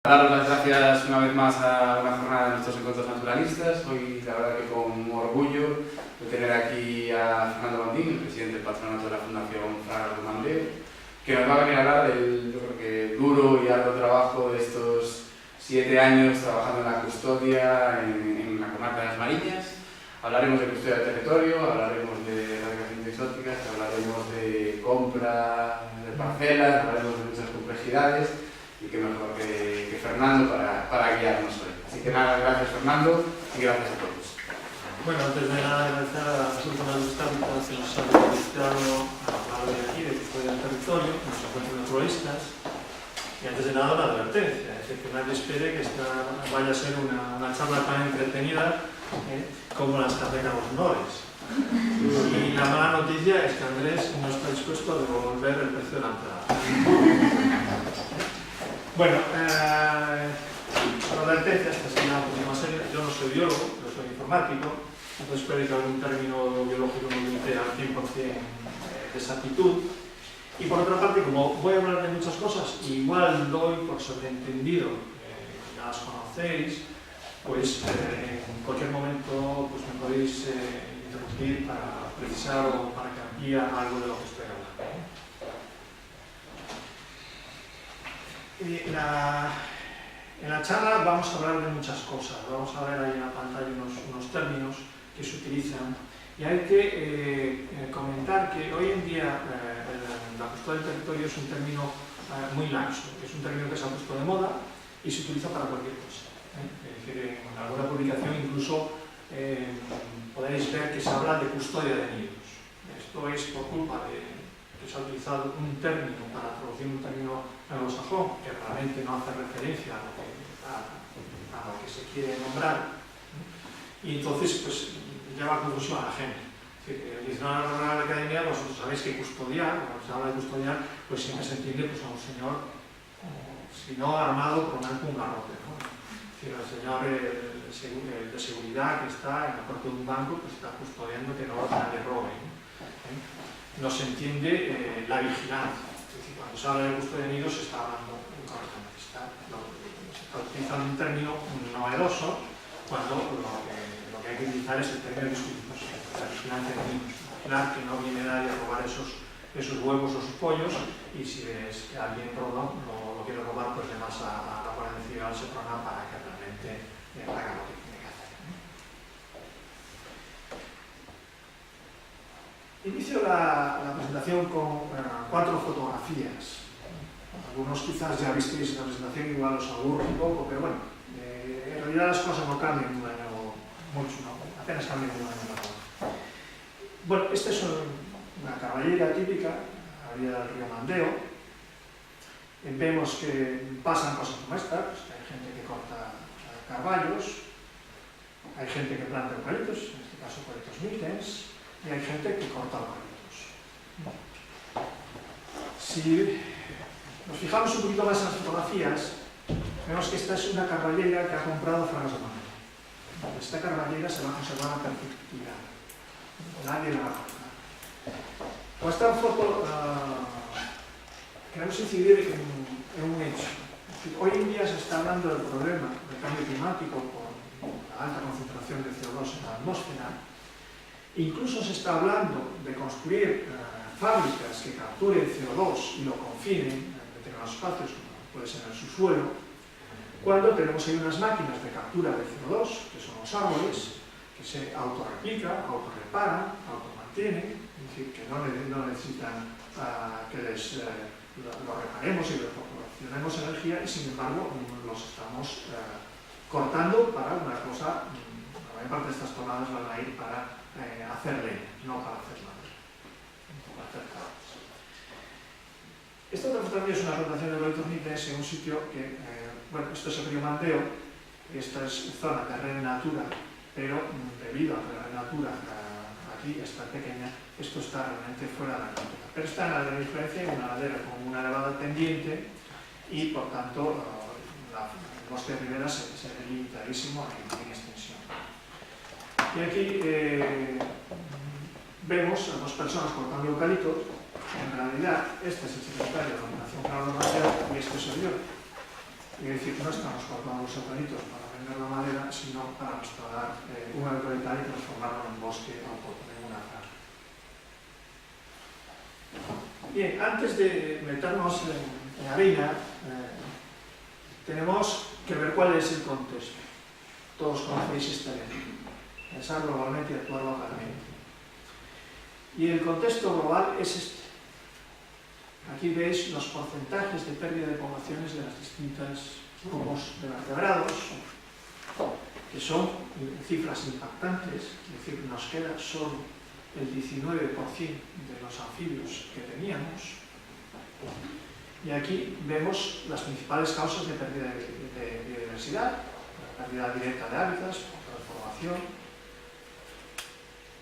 Daros las gracias una vez más a una jornada de nuestros encuentros naturalistas. Hoy, la verdad, que con orgullo de tener aquí a Fernando Bandín, el presidente del patronato de la Fundación Fra Bartolomeo, que nos va a venir a hablar del, yo creo que, duro y arduo trabajo de estos 7 años trabajando en la custodia en la comarca de las Mariñas. Hablaremos de custodia del territorio, hablaremos de erradicación de exóticas, hablaremos de compra de parcelas, hablaremos de muchas complejidades. Y qué mejor que Fernando para guiarnos hoy. Así que nada, gracias Fernando y gracias a todos. Bueno, antes de nada, agradecer a las autoridades tácticas que nos han invitado a hablar de aquí, de custodia del territorio, de los encuentros naturalistas. Y antes de nada, una advertencia, es decir, que nadie espere que esta vaya a ser una charla tan entretenida como las que hacen a los honores. Y la mala noticia es que Andrés no está dispuesto a devolver el precio de la entrada. Bueno, la advertencia, esta sería un poquito más seria. Yo no soy biólogo, yo soy informático, entonces puede que algún término biológico no me dé al 100% de exactitud. Y por otra parte, como voy a hablar de muchas cosas, igual doy por sobreentendido, ya las conocéis, pues en cualquier momento pues, me podéis interrumpir para precisar o para que amplíe algo de lo que estoy hablando. En la charla vamos a hablar de muchas cosas. Vamos a ver ahí en la pantalla unos términos que se utilizan y hay que comentar que hoy en día la custodia del territorio es un término muy laxo, es un término que se ha puesto de moda y se utiliza para cualquier cosa. Es decir, en alguna publicación incluso podéis ver que se habla de custodia de nidos. Esto es por culpa de que se ha utilizado un término para traducir un término anglosajón que realmente no hace referencia a lo que se quiere nombrar, y entonces pues lleva confusión a la gente. El diccionario de la Academia, vosotros sabéis que custodiar, cuando se habla de custodiar, pues siempre se entiende pues, a un señor, si no armado, por un garrote, ¿no? Es decir, el señor de seguridad que está en la puerta de un banco, pues está custodiando que no nadie robe, ¿no? No se entiende la vigilancia. Es decir, cuando se habla de custodia de nidos se está hablando correctamente. Se está utilizando un término novedoso cuando lo que hay que utilizar es el término de disposición, la vigilancia de nidos. Vigilar que no viene nadie a robar esos huevos o sus pollos, y si ves que alguien roba, lo quiere robar, pues le vas a la Guardia Civil al Seprona para que realmente haga lo que tiene que hacer. Inicio la presentación con 4 fotografías. Algunos quizás ya visteis la presentación, igual os aburre un poco, pero bueno, en realidad las cosas no cambian de un año mucho, ¿no? Apenas cambian de un año para otro. Bueno, esta es una caballera típica, a la orilla del río Mandeo. Vemos que pasan cosas como esta, pues hay gente que corta carballos, hay gente que planta eucaliptos, en este caso eucaliptos miltens, y hay gente que corta eucaliptos. Si nos fijamos un poquito más en las fotografías, vemos que esta es una carballera que ha comprado Fragas de Madrid. Esta carballera se va a conservar a perpetuidad. Nadie la va a cortar. Con esta foto queremos incidir en un hecho. Es decir, hoy en día se está hablando del problema del cambio climático por la alta concentración de CO2 en la atmósfera. Incluso se está hablando de construir fábricas que capturen CO2 y lo confinen en determinados espacios, como puede ser en el subsuelo, cuando tenemos ahí unas máquinas de captura de CO2, que son los árboles, que se autorreplican, autorreparan, automantienen, es decir, que no necesitan que lo reparemos y les proporcionemos energía, y sin embargo los estamos cortando para una cosa. La mayor parte de estas toneladas van a ir para hacer leña, no para hacer madera, para hacer cables. Esta otra fotografía es una rotación de eucaliptos miltens en un sitio que, bueno, esto es el río Mandeo, esta es zona de red natura, pero debido a que la red natura aquí está pequeña, esto está realmente fuera de la natura. Pero está en la ladera de diferencia, en una ladera con una elevada pendiente, y por tanto el bosque de ribera se ve limitadísimo en extensión. Y aquí vemos a 2 personas cortando eucaliptos. En realidad, este es el secretario de la Fundación Fra Bartolomeo y este soy yo. Es decir, no estamos cortando los eucaliptos para vender la madera, sino para restaurar un eucaliptal y transformarlo en bosque autóctono, en una franja. Bien, antes de meternos en harina, tenemos que ver cuál es el contexto. Todos conocéis esta ley. Pensar globalmente y actuar localmente. Y el contexto global es este. Aquí veis los porcentajes de pérdida de poblaciones de las distintas grupos de vertebrados, que son cifras impactantes, es decir, nos queda solo el 19% de los anfibios que teníamos. Y aquí vemos las principales causas de pérdida de biodiversidad, la pérdida directa de hábitats, transformación,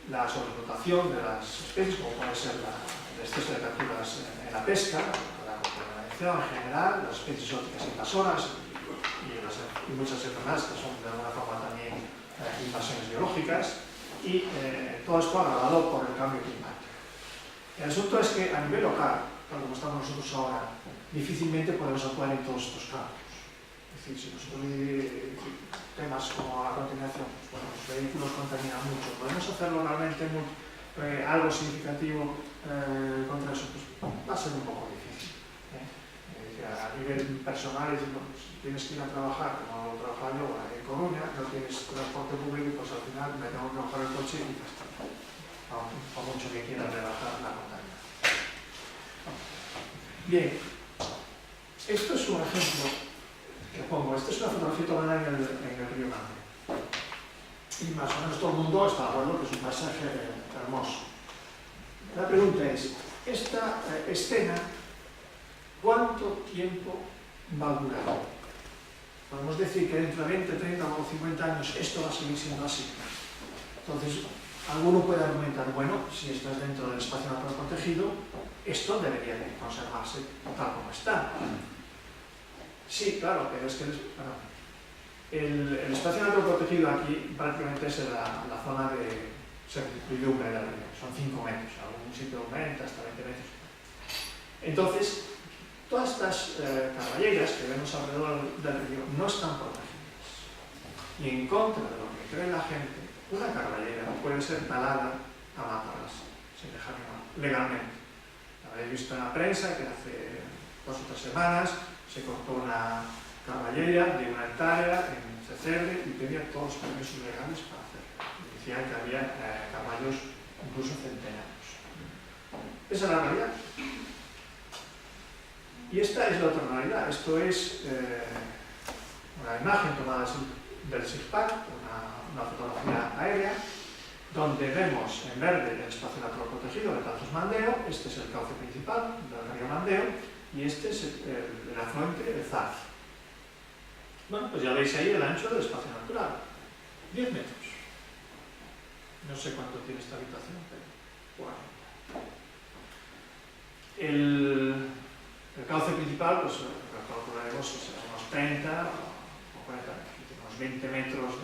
la sobreexplotación de las especies, como puede ser el exceso de capturas en la pesca, la contaminación en general, las especies exóticas invasoras y muchas enfermedades que son de alguna forma también invasiones biológicas, y todo esto agravado por el cambio climático. El asunto es que a nivel local, tal como estamos nosotros ahora, difícilmente podemos actuar en todos estos campos. Es decir, si nosotros temas como a continuación, pues, bueno, los vehículos contaminan mucho, ¿podemos hacerlo realmente algo significativo contra eso? Pues va a ser un poco difícil. A nivel personal, pues, tienes que ir a trabajar, como trabajaba yo en Coruña, no tienes transporte público, pues al final me tengo que coger el coche y ya está. Por mucho que quiera rebajar la contaminación. Bien, esto es un ejemplo que pongo. Esta es una fotografía tomada en el río Mande. Y más o menos todo el mundo está de acuerdo que es un paisaje hermoso. La pregunta es, esta escena, ¿cuánto tiempo va a durar? Podemos decir que dentro de 20, 30 o 50 años esto va a seguir siendo así. Entonces, alguno puede argumentar, bueno, si estás dentro del espacio natural protegido, esto debería de conservarse tal como está. Sí, claro, pero es que el espacio natural protegido aquí prácticamente es la zona de servidumbre del río. Son 5 metros, algún sitio aumenta hasta 20 metros. Entonces, todas estas carballeras que vemos alrededor del río no están protegidas. Y en contra de lo que cree la gente, una carballera puede ser talada a matarlas, sin dejar legalmente. Habéis visto en la prensa que hace 2 o 3 semanas se cortó una carballera de 1 hectárea en Cecerde y tenía todos los permisos legales para hacerlo. Decían que había caballos incluso centenarios. Esa es la realidad. Y esta es la otra realidad. Esto es una imagen tomada del SIGPAC, una fotografía aérea, donde vemos en verde el espacio natural protegido del Cauce Mandeo. Este es el cauce principal del río Mandeo y este es el afluente del Zarza. Bueno, pues ya veis ahí el ancho del espacio natural, 10 metros. No sé cuánto tiene esta habitación, pero bueno. El cauce principal, pues calcularemos que será unos 30 o 40 metros, unos 20 metros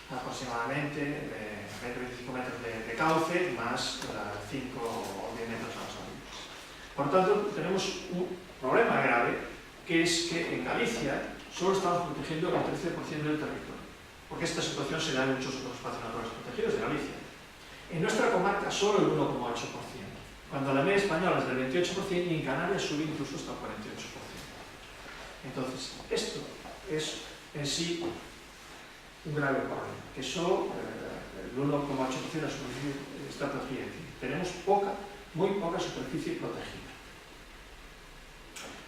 aproximadamente, 20-25 metros de cauce, más 5 o 10 metros a las orillas. Por tanto, tenemos un problema grave, que es que en Galicia solo estamos protegiendo el 13% del territorio, porque esta situación se da en muchos otros espacios naturales protegidos de Galicia. En nuestra comarca solo el 1,8%, cuando la media española es del 28% y en Canarias sube incluso hasta el 48%. Entonces, esto es en sí un grave problema, que solo el 1,8% de la superficie está protegida. Tenemos muy poca superficie protegida.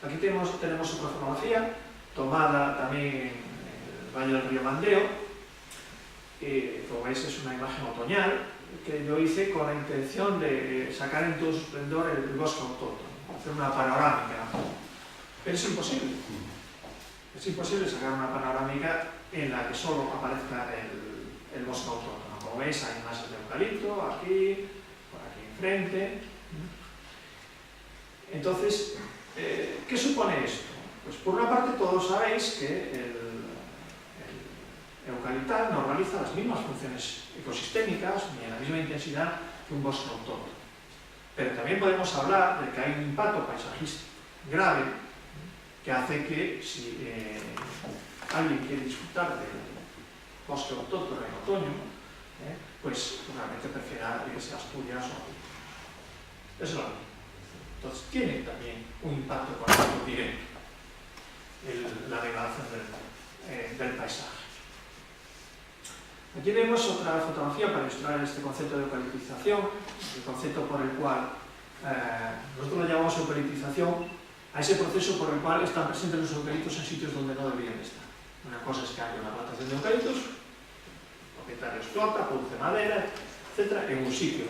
Aquí tenemos otra fotografía tomada también en el Valle del Río Mandeo. Como veis, es una imagen otoñal que yo hice con la intención de sacar en todo su esplendor el bosque autóctono, hacer una panorámica. Pero es imposible. Es imposible sacar una panorámica en la que solo aparezca el bosque autóctono. Como veis, hay masas de eucalipto aquí, por aquí enfrente. Entonces, ¿qué supone esto? Pues por una parte todos sabéis que el eucaliptal no realiza las mismas funciones ecosistémicas ni en la misma intensidad que un bosque autóctono. Pero también podemos hablar de que hay un impacto paisajístico grave, que que hace que si alguien quiere disfrutar del bosque autóctono en otoño, pues realmente prefiera irse a Asturias o a Vigo. Eso es lo mismo. Entonces tiene también un impacto económico directo la degradación del paisaje. Aquí vemos otra fotografía para ilustrar este concepto de eucaliptización, el concepto por el cual nosotros lo llamamos eucaliptización a ese proceso por el cual están presentes los eucaliptos en sitios donde no deberían estar. Una cosa es que haya una plantación de eucaliptos, el propietario explota, produce madera, etc., en un sitio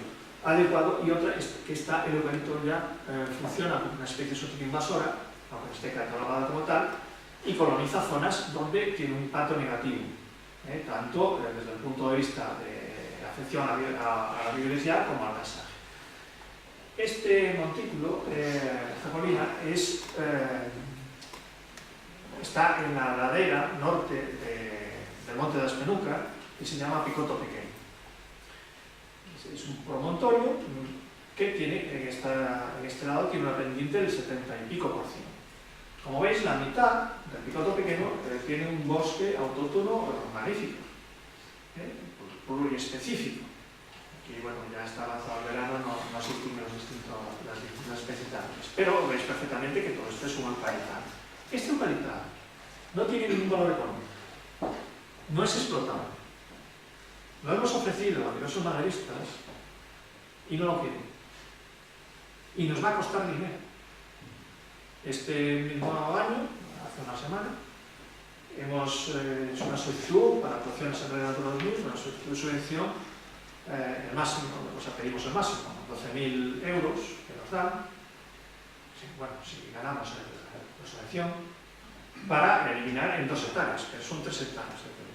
adecuado, y otra es que el eucalipto ya funciona como una especie zooxantelia invasora, aunque esté catalogada como tal, y coloniza zonas donde tiene un impacto negativo, tanto desde el punto de vista de afección a la biodiversidad como al paisaje. Este montículo, esta colina, está en la ladera norte del monte de Aspenuca, que se llama Picoto Pequeño. Es un promontorio que tiene, en este lado, tiene una pendiente del 70 y pico %. Como veis, la mitad del Picoto Pequeño tiene un bosque autóctono magnífico, pluriespecífico. Aquí, bueno, ya está avanzado el verano, no se distinguen las distintas especies de árboles, pero veis perfectamente que todo esto es un eucaliptado. Este eucaliptado no tiene ningún valor económico, no es explotado. Lo hemos ofrecido a diversos maderistas y no lo quieren. Y nos va a costar dinero. Este mismo año, hace una semana, hemos hecho una solicitud para actuaciones en Red Natura 2000, una solicitud de subvención, el máximo, o sea, pedimos el máximo, 12.000 euros que nos dan, si ganamos la subvención, para eliminar en 2 hectáreas, pero son 3 hectáreas de territorio.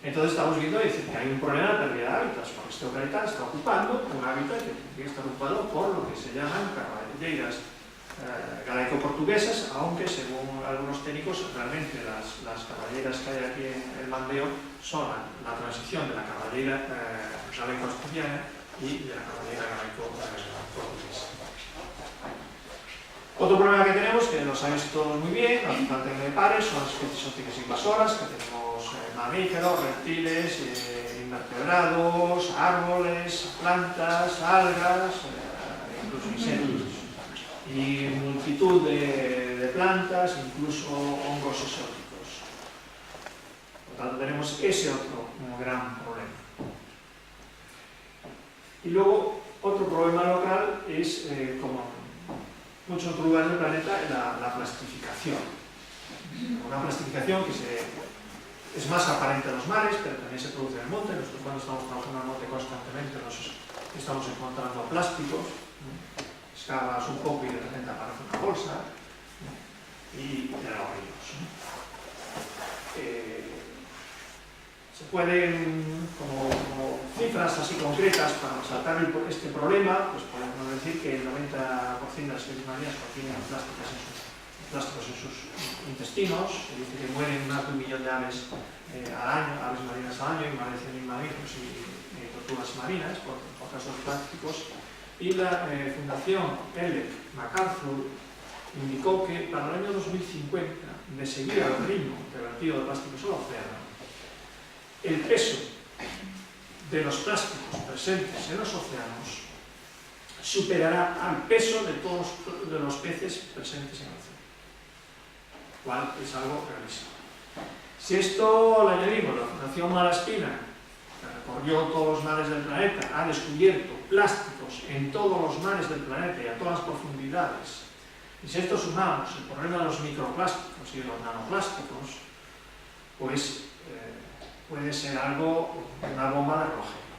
Entonces estamos viendo que hay un problema de pérdida de hábitats, porque este eucalipto está ocupando un hábitat que tiene que estar ocupado por lo que se llaman caballeiras galaico-portuguesas, aunque según algunos técnicos realmente las caballeras que hay aquí en el Mandeo son la transición de la caballera galaico-asturiana y de la caballera galaico-portuguesa. Otro problema que tenemos, que lo sabéis todos muy bien, las plantas de pares, son las especies zooxantelas invasoras, que tenemos mamíferos, reptiles, invertebrados, árboles, plantas, algas, incluso insectos. Y multitud de plantas, incluso hongos exóticos. Por tanto, tenemos ese otro gran problema. Y luego, otro problema local es, como muchos otros lugares del planeta, la plastificación. Una plastificación que es más aparente en los mares, pero también se produce en el monte. Nosotros, cuando estamos trabajando en el monte constantemente, nos estamos encontrando plásticos. Excavas un poco y de repente aparece una bolsa, y ya lo abrimos. Se pueden, como cifras así concretas para resaltar este problema, pues podemos decir que el 90% de las especies marinas contienen plásticos en sus intestinos. Se dice que mueren más de 1 millón de aves al año, aves marinas al año, y más de 100.000 mamíferos y tortugas marinas por casos de plásticos. Y la Fundación Ellen MacArthur indicó que para el año 2050, de seguir al ritmo de vertido de plásticos al océano, el peso de los plásticos presentes en los océanos superará al peso de todos los peces presentes en el océano, cual es algo gravísimo. Si esto le añadimos la Fundación Malaspina, que recorrió todos los mares del planeta, ha descubierto plásticos en todos los mares del planeta y a todas las profundidades, y si a esto sumamos el problema de los microplásticos y de los nanoplásticos, pues puede ser algo, una bomba de hidrógeno.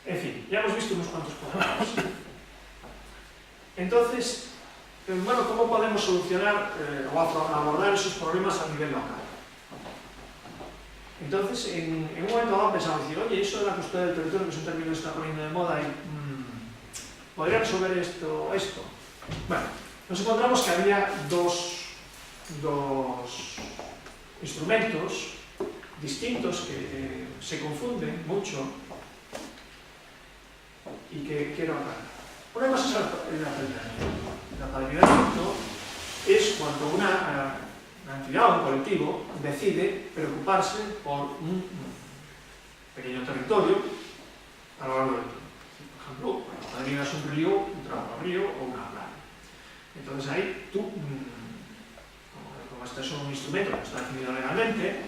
En fin, ya hemos visto unos cuantos problemas. Entonces, bueno, ¿cómo podemos solucionar o abordar esos problemas a nivel local? Entonces, en un momento dado pensamos decir, oye, eso de la custodia del territorio, que es un término que está poniendo de moda, ¿podría resolver esto? Bueno, nos encontramos que había dos instrumentos distintos que se confunden mucho y que quiero aclarar. Una cosa es el apadrinamiento. El apadrinamiento es cuando una entidad o un colectivo decide preocuparse por un pequeño territorio a lo largo del tiempo. Por ejemplo, cuando apadrinas un río, un tramo de río o una playa. Entonces ahí tú, como este es un instrumento que está definido legalmente,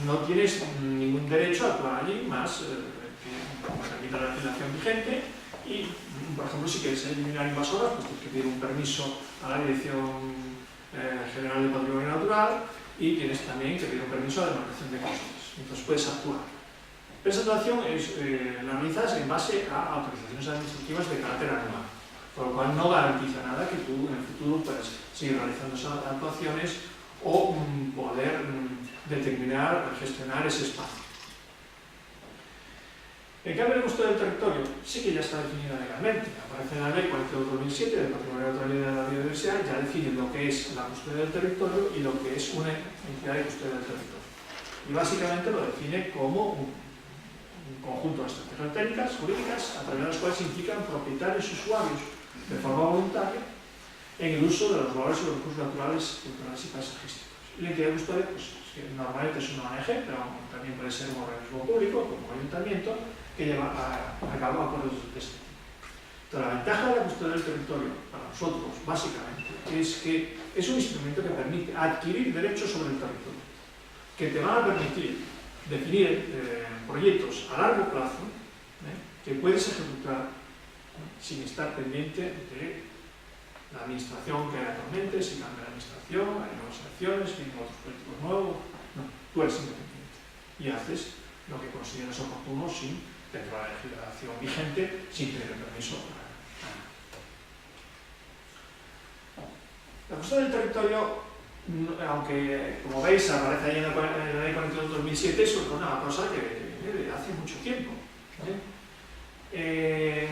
no tienes ningún derecho a actuar allí más que permite la legislación vigente y, por ejemplo, si quieres eliminar invasoras, pues tienes que pedir un permiso a la Dirección General de Patrimonio Natural y tienes también que pedir un permiso a la demarcación de costas. Entonces puedes actuar. Esa actuación la realizas en base a autorizaciones administrativas de carácter anual, por lo cual no garantiza nada que tú en el futuro puedas seguir realizando esas actuaciones o poder determinar, gestionar ese espacio. En cambio, el custodia del territorio sí que ya está definida legalmente. Aparece en la Ley 42/2007 del Patrimonio Natural y de la Biodiversidad, ya define lo que es la custodia del territorio y lo que es una entidad de custodia del territorio. Y básicamente lo define como un conjunto de estrategias técnicas, jurídicas, a través de las cuales se implican propietarios y usuarios de forma voluntaria en el uso de los valores y los recursos naturales, culturales y paisajísticos. Y la entidad de custodia, pues, que normalmente es una ONG, pero también puede ser un organismo público, como un ayuntamiento, que lleva a cabo acuerdos de este tipo. Entonces, la ventaja de la custodia del territorio para nosotros, básicamente, es que es un instrumento que permite adquirir derechos sobre el territorio, que te van a permitir definir proyectos a largo plazo que puedes ejecutar sin estar pendiente de la administración que hay actualmente, si cambia la administración, hay nuevas elecciones, vienen otros políticos nuevos. No, tú eres independiente y haces lo que consideras oportuno dentro de la legislación vigente, sin tener permiso. La custodia del territorio, aunque como veis aparece ahí en la Ley 42/2007, es una cosa que viene de hace mucho tiempo.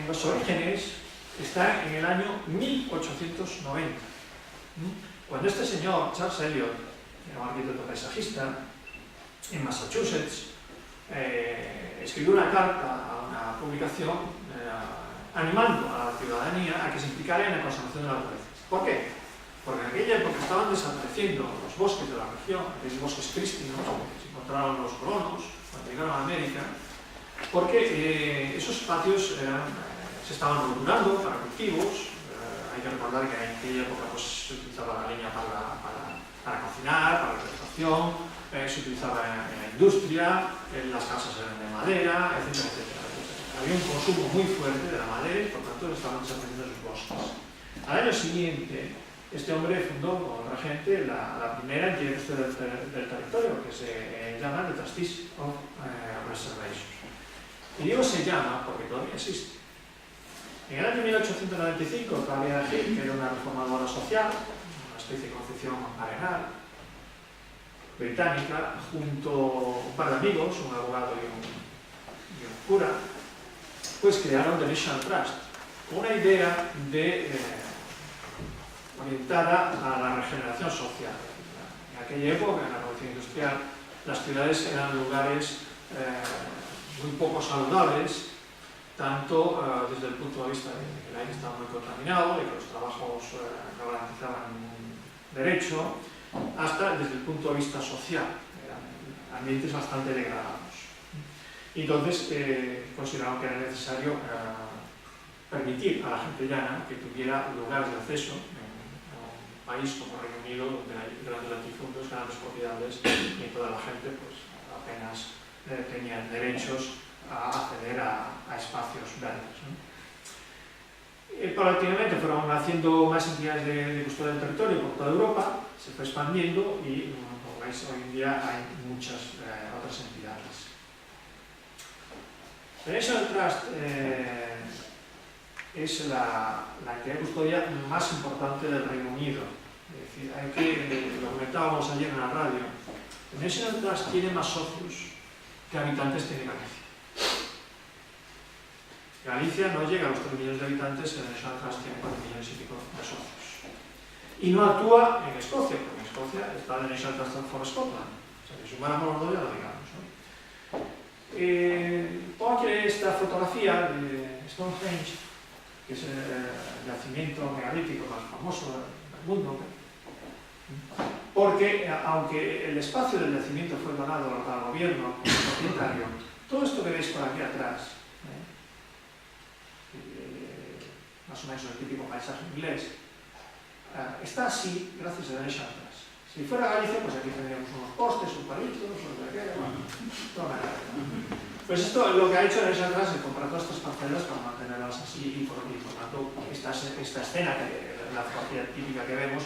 Los orígenes están en el año 1890, cuando este señor, Charles Eliot, un arquitecto paisajista, en Massachusetts, escribió una carta a una publicación animando a la ciudadanía a que se implicara en la conservación de la naturaleza. ¿Por qué? Porque en aquella época estaban desapareciendo los bosques de la región, aquellos bosques prístinos que se encontraron los colonos cuando llegaron a América, porque esos espacios se estaban rotulando para cultivos. Hay que recordar que en aquella época pues, se utilizaba la leña para cocinar, para la calefacción, se utilizaba en la industria, las casas eran de madera, etcétera, etcétera. Había un consumo muy fuerte de la madera y por tanto estaban desapareciendo esos bosques. Al año siguiente, este hombre fundó con otra gente la primera entidad del territorio, que se llama The Trustees of Reservation. Y digo se llama porque todavía existe. En el año 1895, Claudia Hill, que era una reformadora social, una especie de concepción arenal británica, junto a un par de amigos, un abogado y un cura, pues crearon The National Trust, con una idea orientada a la regeneración social. En aquella época, en la Revolución Industrial, las ciudades eran lugares muy poco saludables, tanto desde el punto de vista de que el aire estaba muy contaminado, de que los trabajos no garantizaban ningún derecho, hasta desde el punto de vista social, eran ambientes bastante degradados. Y entonces consideraron que era necesario permitir a la gente llana que tuviera lugares de acceso en un país como Reino Unido, donde hay grandes latifundios, grandes propiedades, y toda la gente pues, apenas tenían derechos a acceder a espacios verdes, ¿no? Paulatinamente fueron haciendo más entidades de custodia del territorio por toda Europa, se fue expandiendo y, como veis, hoy en día hay muchas otras entidades. The National Trust es la entidad de custodia más importante del Reino Unido. Es decir, lo comentábamos ayer en la radio, The National Trust tiene más socios que habitantes tiene Galicia. Galicia no llega a los 3 millones de habitantes, el National Trust tiene 4 millones y pico de socios. Y no actúa en Escocia, porque en Escocia está el National Trust for Scotland. O sea, que sumáramos los dos ya lo digamos, ¿no? Pongo aquí esta fotografía de Stonehenge, que es el yacimiento megalítico más famoso del mundo, porque aunque el espacio del yacimiento fue donado al gobierno como propietario, todo esto que veis por aquí atrás, más o menos el típico paisaje inglés, está así gracias a derecho atrás. Si fuera Galicia, pues aquí tendríamos unos postes, un palito, sobre qué, toda la Pues esto lo que ha hecho derecho atrás es comprar todas estas parcelas para mantenerlas así y por tanto esta escena, que es la fotografía típica que vemos,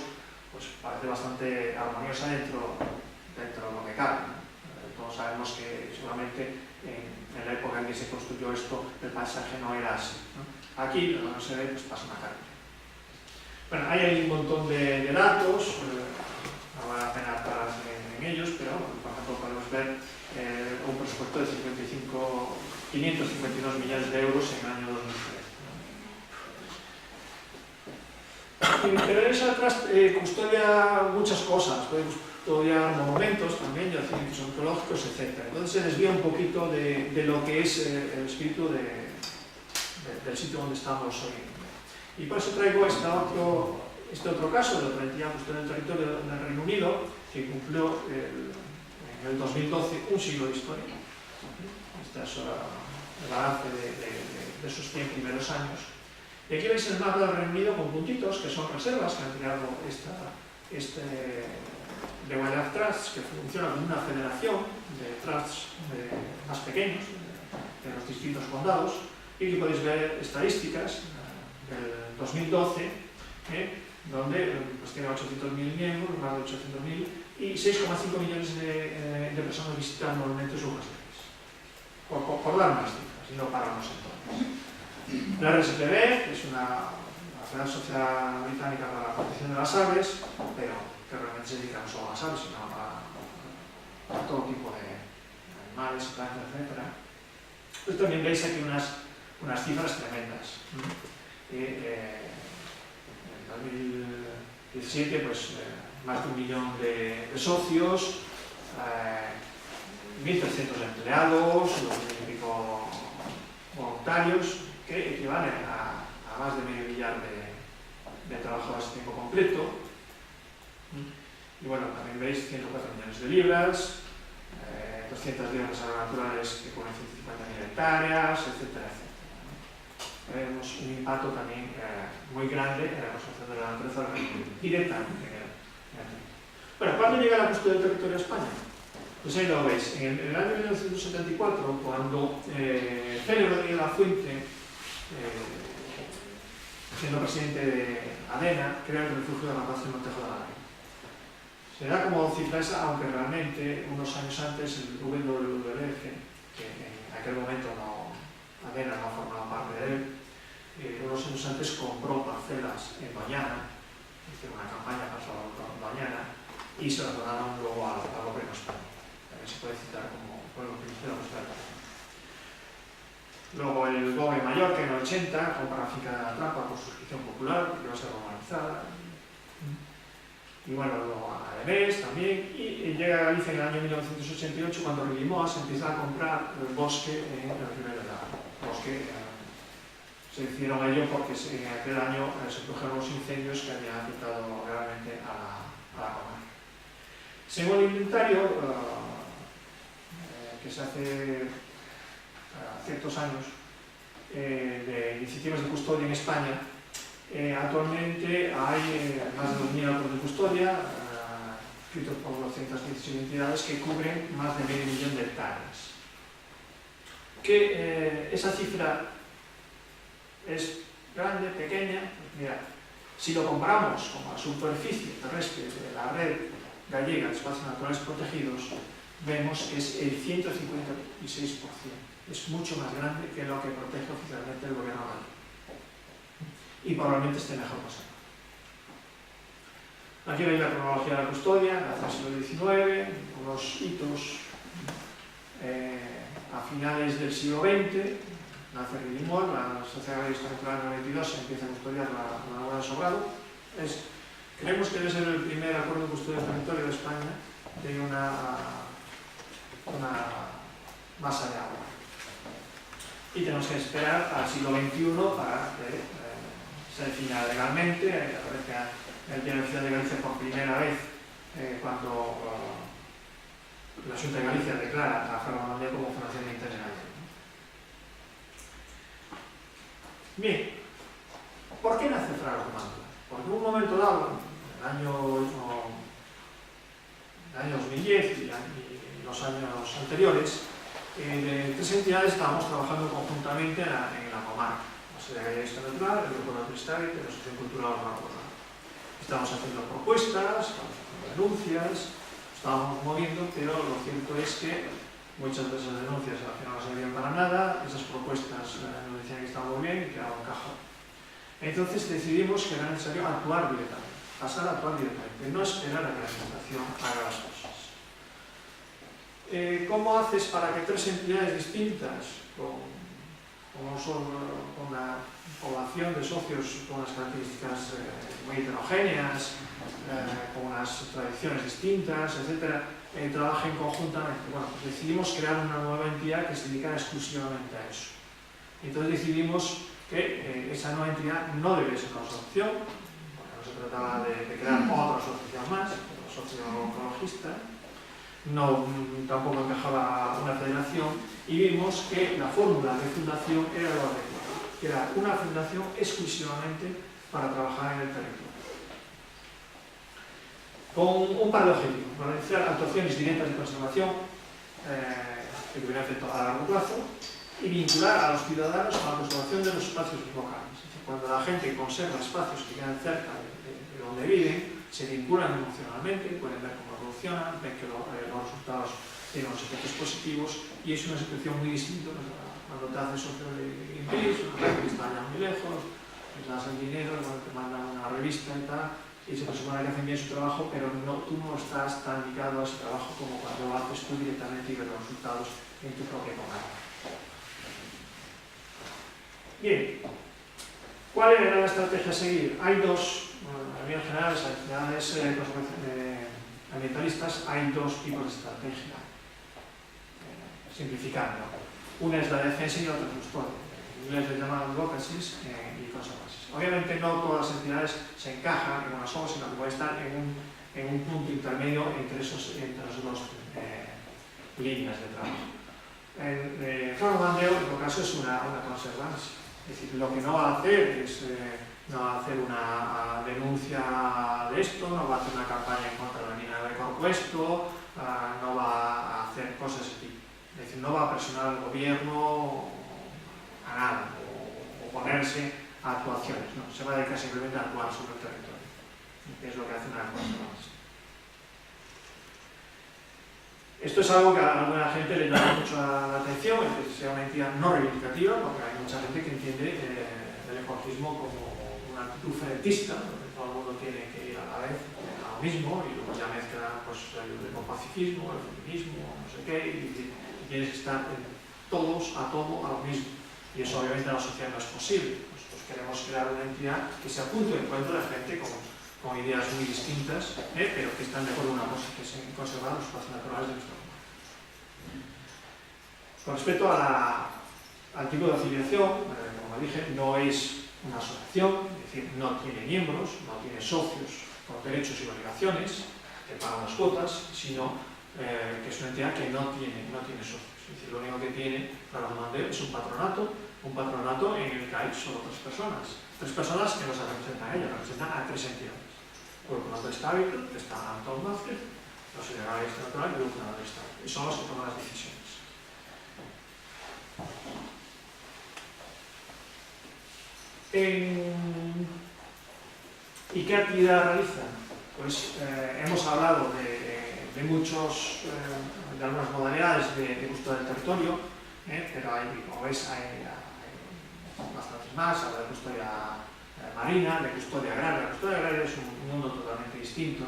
pues parece bastante armoniosa dentro de lo que cabe. Todos sabemos que seguramente en la época en que se construyó esto el paisaje no era así, ¿no? Aquí, donde no se ve, pues pasa una carretera. Bueno, hay un montón de datos, no vale la pena parar en ellos, pero por ejemplo podemos ver un presupuesto de 552 millones de euros en el año 2013. Pero eso atrás custodia muchas cosas, puede custodiar monumentos también, yacimientos arqueológicos, etc. Entonces se desvía un poquito de lo que es el espíritu del sitio donde estamos hoy. Y por eso traigo este otro caso de la entidad custodia del territorio del Reino Unido, que cumplió en el 2012 un siglo de historia. Este es el balance de esos 100 primeros años. Y aquí veis el mapa del Reino Unido con puntitos, que son reservas que han creado de Wildlife Trusts, que funciona como una federación de trusts más pequeños de los distintos condados. Y aquí podéis ver estadísticas del 2012, donde pues, tiene 800.000 miembros, más de 800.000, y 6,5 millones de personas visitan monumentos o reservas. Por dar unas cifras, y no para unos entornos. La RSPB, que es la Real Sociedad Británica para la Protección de las Aves, pero que realmente se dedica no solo a las aves, sino a todo tipo de animales, plantas, etc. Pues también veis aquí unas cifras tremendas. En 2017, pues más de 1 millón de socios, 1.300 empleados, 2.000 y pico voluntarios, que equivalen a más de medio millar de trabajadores a tiempo completo. Y bueno, también veis 104 millones de libras, 210 reservas naturales que cubren 150.000 hectáreas, etcétera, etcétera. Vemos un impacto también muy grande en la conservación de la naturaleza directamente. Bueno, ¿cuándo llega la custodia del territorio a España? Pues ahí lo veis. En el año 1974, cuando Félix Rodríguez de la Fuente, siendo presidente de ADENA, crea el refugio de la paz en Montejo de la Reina. Se da como cifra esa, aunque realmente unos años antes el WWF, que en aquel momento ADENA no formaba parte de él, unos años antes compró parcelas en Doñana, hizo una campaña para Doñana, y se las donaron luego al gobierno español. También se puede citar como pueblo principal de la. Luego el Gobe Mallorca en el 80 compra la finca de la Trampa por suscripción popular, porque va a ser romanizada. Y bueno, luego a Alavés también, y llega a Galicia en el año 1988 cuando Rivimoa se empieza a comprar el bosque en el Ribera del Bosque. Se hicieron ello porque en aquel año se produjeron los incendios que habían afectado realmente a la comarca. Según el inventario que se hace ciertos años de iniciativas de custodia en España, actualmente hay más de 2.000 autos de custodia escritos por 216 entidades que cubren más de medio millón de hectáreas. Que esa cifra es grande, pequeña, pues mira, si lo comparamos con la superficie terrestre de la red gallega de espacios naturales protegidos, vemos que es el 156%. Es mucho más grande que lo que protege oficialmente el gobierno gallego. Y probablemente esté mejor pasando. Aquí veis la cronología de la custodia, hasta el siglo XIX, unos hitos a finales del siglo XX. Nace Rivimoa, la Sociedad Agraria Natural en el 92 se empieza a custodiar la Laguna del Sobrado. Creemos que debe ser el primer acuerdo de custodia del territorio de España que tiene una masa de agua. Y tenemos que esperar al siglo XXI para que se defina legalmente, aparece en el Diario Oficial de Galicia por primera vez cuando la Xunta de Galicia declara a Fragua Mandeo como Fundación de Interés Gallego. Bien, ¿por qué nace Fragua Mandeo? Porque en un momento dado, en el año 2010 y los años anteriores, tres entidades estábamos trabajando conjuntamente en la comarca. La Secretaría de Gestión Natural, el Grupo de Estado y la Asociación Cultural Urbana. Estábamos haciendo propuestas, estábamos haciendo denuncias, estábamos moviendo, pero lo cierto es que muchas de esas denuncias al final no servían para nada, esas propuestas nos decían que estaban muy bien y quedaban en cajón. Entonces decidimos que era necesario actuar directamente, pasar a actuar directamente, no esperar a que la Administración haga las cosas. ¿Cómo haces para que tres entidades distintas, con una población de socios con unas características muy heterogéneas, con unas tradiciones distintas, etcétera, trabajen conjuntamente? Bueno, pues decidimos crear una nueva entidad que se dedicara exclusivamente a eso. Entonces decidimos que esa nueva entidad no debe ser una asociación, porque no se trataba de crear otra asociación más, una asociación ecologista, tampoco encajaba una federación, y vimos que la fórmula de fundación era lo adecuado, que era una fundación exclusivamente para trabajar en el territorio. Con un par de objetivos: realizar actuaciones directas de conservación que tuvieran efecto a largo plazo y vincular a los ciudadanos a la conservación de los espacios locales. Es decir, cuando la gente conserva espacios que quedan cerca de donde viven, se vinculan emocionalmente, pueden ver cómo evolucionan, ven que los resultados tienen unos efectos positivos, y es una situación muy distinta cuando te haces socio de Greenpeace, una gente que está allá muy lejos, les das el dinero, te mandan una revista y tal, y se presupone que hacen bien su trabajo, pero tú no estás tan ligado a ese trabajo como cuando lo haces tú directamente y ves los resultados en tu propia comarca. Bien, ¿cuál era la estrategia a seguir? Hay dos, en líneas generales, en entidades ambientalistas, hay dos tipos de estrategia, simplificando. Una es la defensa y la otra es custodia. En inglés le llaman advocacies y conservancies. Obviamente no todas las entidades se encajan en una sola, sino que puede estar en un punto intermedio entre esas dos líneas de trabajo. Fragua Mandeo, en todo caso, es una conservancia. Es decir, lo que no va a hacer es no va a hacer una denuncia de esto, no va a hacer una campaña en contra de la mina de Corpuesto, no va a hacer cosas de ese tipo. Es decir, no va a presionar al gobierno a nada o ponerse a actuaciones, no, se va a dedicar simplemente a actuar sobre el territorio, que es lo que hace una conservancia. Esto es algo que a alguna gente le llama mucho la atención, es que sea una entidad no reivindicativa, porque hay mucha gente que entiende el ecologismo como una actitud fedetista, donde todo el mundo tiene que ir a la vez a lo mismo, y luego ya mezclan pues, el ecopacifismo, el feminismo, no sé qué, y tienes que estar todos a todo a lo mismo. Y eso obviamente en la sociedad no es posible. Nosotros queremos crear una entidad que sea punto de encuentro de gente con ideas muy distintas, pero que están de acuerdo en una cosa, que es en conservar los espacios naturales de nuestro mundo. Con respecto al tipo de afiliación, como dije, no es una asociación, es decir, no tiene miembros, no tiene socios con derechos y obligaciones, que pagan las cuotas, sino que es una entidad que no tiene socios. Es decir, lo único que tiene Fragua Mandeo es un patronato en el que hay solo tres personas que no se representan a ella, representan a tres entidades. El Grupo de Estado, que está Antón Vázquez, la Secretaría de Gestión Natural y el Grupo de Estado, y son los que toman las decisiones. ¿Y qué actividad realizan? Pues hemos hablado de algunas modalidades de custodia del territorio, pero como veis hay bastantes más. Habla de custodia marina, de custodia agraria. La custodia agraria es un mundo totalmente distinto.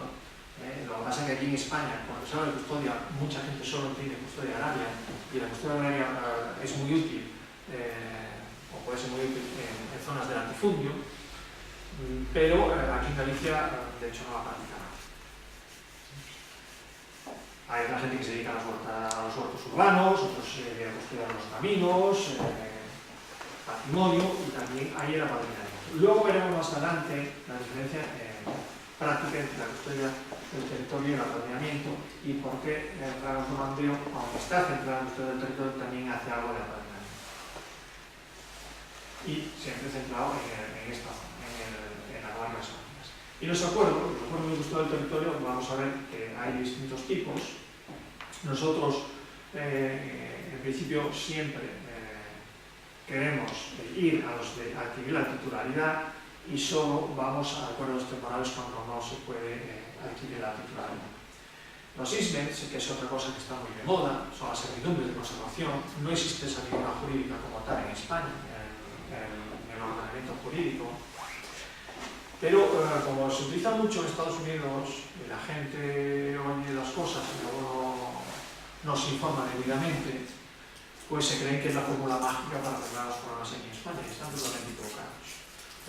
Lo que pasa es que aquí en España, cuando se habla de custodia, mucha gente solo entiende custodia agraria, y la custodia agraria es muy útil, o puede ser muy útil en zonas de latifundio, pero aquí en Galicia, de hecho, no la practica nada. Hay otra gente que se dedica a los huertos urbanos, otros se dedican a custodiar los caminos, patrimonio, y también hay el apadrinamiento. Luego veremos más adelante la diferencia práctica entre la custodia del territorio y el apadrinamiento y por qué el Real Romandeo, aunque está centrado en la custodia del territorio, también hace algo de apadrinamiento. Y siempre centrado en esta zona, en las guardias mágicas. Y los acuerdos de custodia del territorio, vamos a ver que hay distintos tipos. Nosotros, en principio, siempre queremos ir a los de adquirir la titularidad y solo vamos a acuerdos temporales cuando no se puede adquirir la titularidad. Los ISMES, que es otra cosa que está muy de moda, son las servidumbres de conservación. No existe esa figura jurídica como tal en España, en el ordenamiento jurídico. Pero como se utiliza mucho en Estados Unidos y la gente oye las cosas y luego no se informa debidamente, pues se creen que es la fórmula mágica para arreglar los problemas aquí en España y están totalmente equivocados.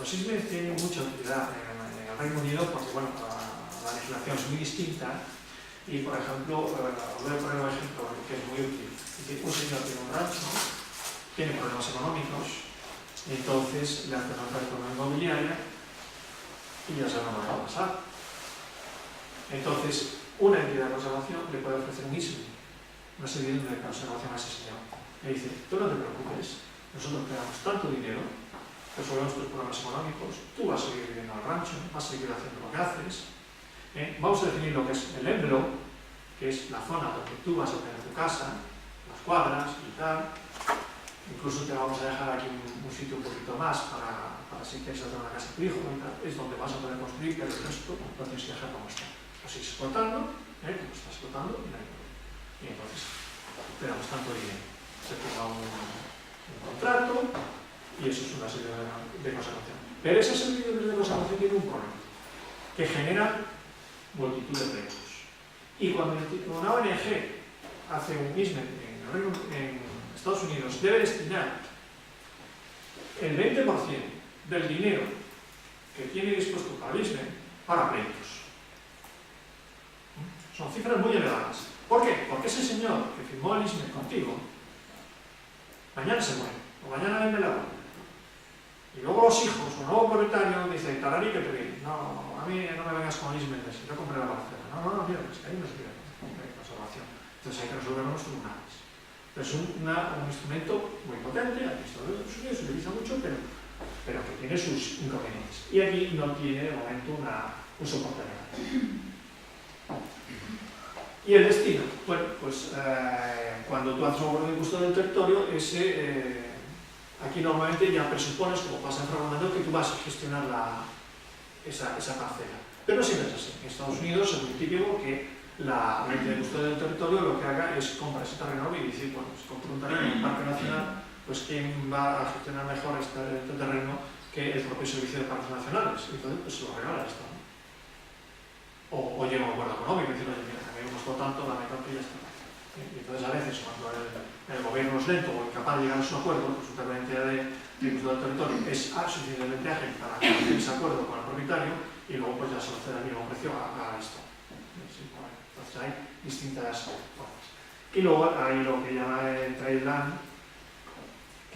Los ISMES tienen mucha utilidad en el Reino Unido porque, bueno, la legislación es muy distinta y, por ejemplo, os voy a poner un ejemplo que es muy útil. Un señor tiene un rancho, tiene problemas económicos y entonces le hacen una oferta a una inmobiliaria y ya saben lo que va a pasar. Entonces, una entidad de conservación le puede ofrecer un ISME, una servidumbres de conservación a ese señor. Le dice, tú no te preocupes, nosotros te damos tanto dinero, resolvemos tus problemas económicos, tú vas a seguir viviendo al rancho, vas a seguir haciendo lo que haces. Vamos a definir lo que es el envelope, que es la zona donde tú vas a tener tu casa, las cuadras y tal. Incluso te vamos a dejar aquí un sitio un poquito más para si quieres hacer una casa a tu hijo y tal. Es donde vas a poder construir, pero el resto lo tienes que dejar como está. Lo sigues explotando, como estás explotando, y no hay problema. Y entonces te damos tanto dinero. Se firma un contrato y eso es una serie de conservación. Pero esa serie de conservación tiene un problema, que genera multitud de pleitos. Y cuando una ONG hace un ISME en Estados Unidos, debe destinar el 20% del dinero que tiene dispuesto para el ISME para pleitos. Son cifras muy elevadas. ¿Por qué? Porque ese señor que firmó el ISME contigo mañana se muere, o mañana vende la guardia. Y luego los hijos, o nuevo propietario, dice, tararí que te viene. No, a mí no me vengas con ismes, yo compré la parcela. No, mira, es que ahí no se quiere conservación. Entonces hay que resolver los tribunales. Pero es un instrumento muy potente, aquí en Estados Unidos se utiliza mucho, pero que tiene sus inconvenientes. Y aquí no tiene de momento un soporte legal. Y el destino, bueno, pues cuando tú haces un acuerdo de custodia del territorio, aquí normalmente ya presupones, como pasa en Fernando, que tú vas a gestionar esa parcela. Pero no siempre es así. En Estados Unidos es muy típico que la entidad de custodia del territorio lo que haga es comprar ese terreno y decir, bueno, si compro un terreno en un parque nacional, pues ¿quién va a gestionar mejor este terreno que el propio servicio de parques nacionales? Y entonces pues se lo regala esto, ¿no? O llega a un acuerdo económico y decir, oye, mira, a mí me costó tanto, dame tanto y ya está. Y entonces a veces cuando el gobierno es lento o incapaz de llegar a su acuerdo, pues la entidad de custodia del territorio es suficientemente ágil para hacer ese acuerdo con el propietario y luego pues ya se lo cede al mismo precio a esto. Sí, bueno, entonces hay distintas formas. Y luego hay lo que llama el trade land,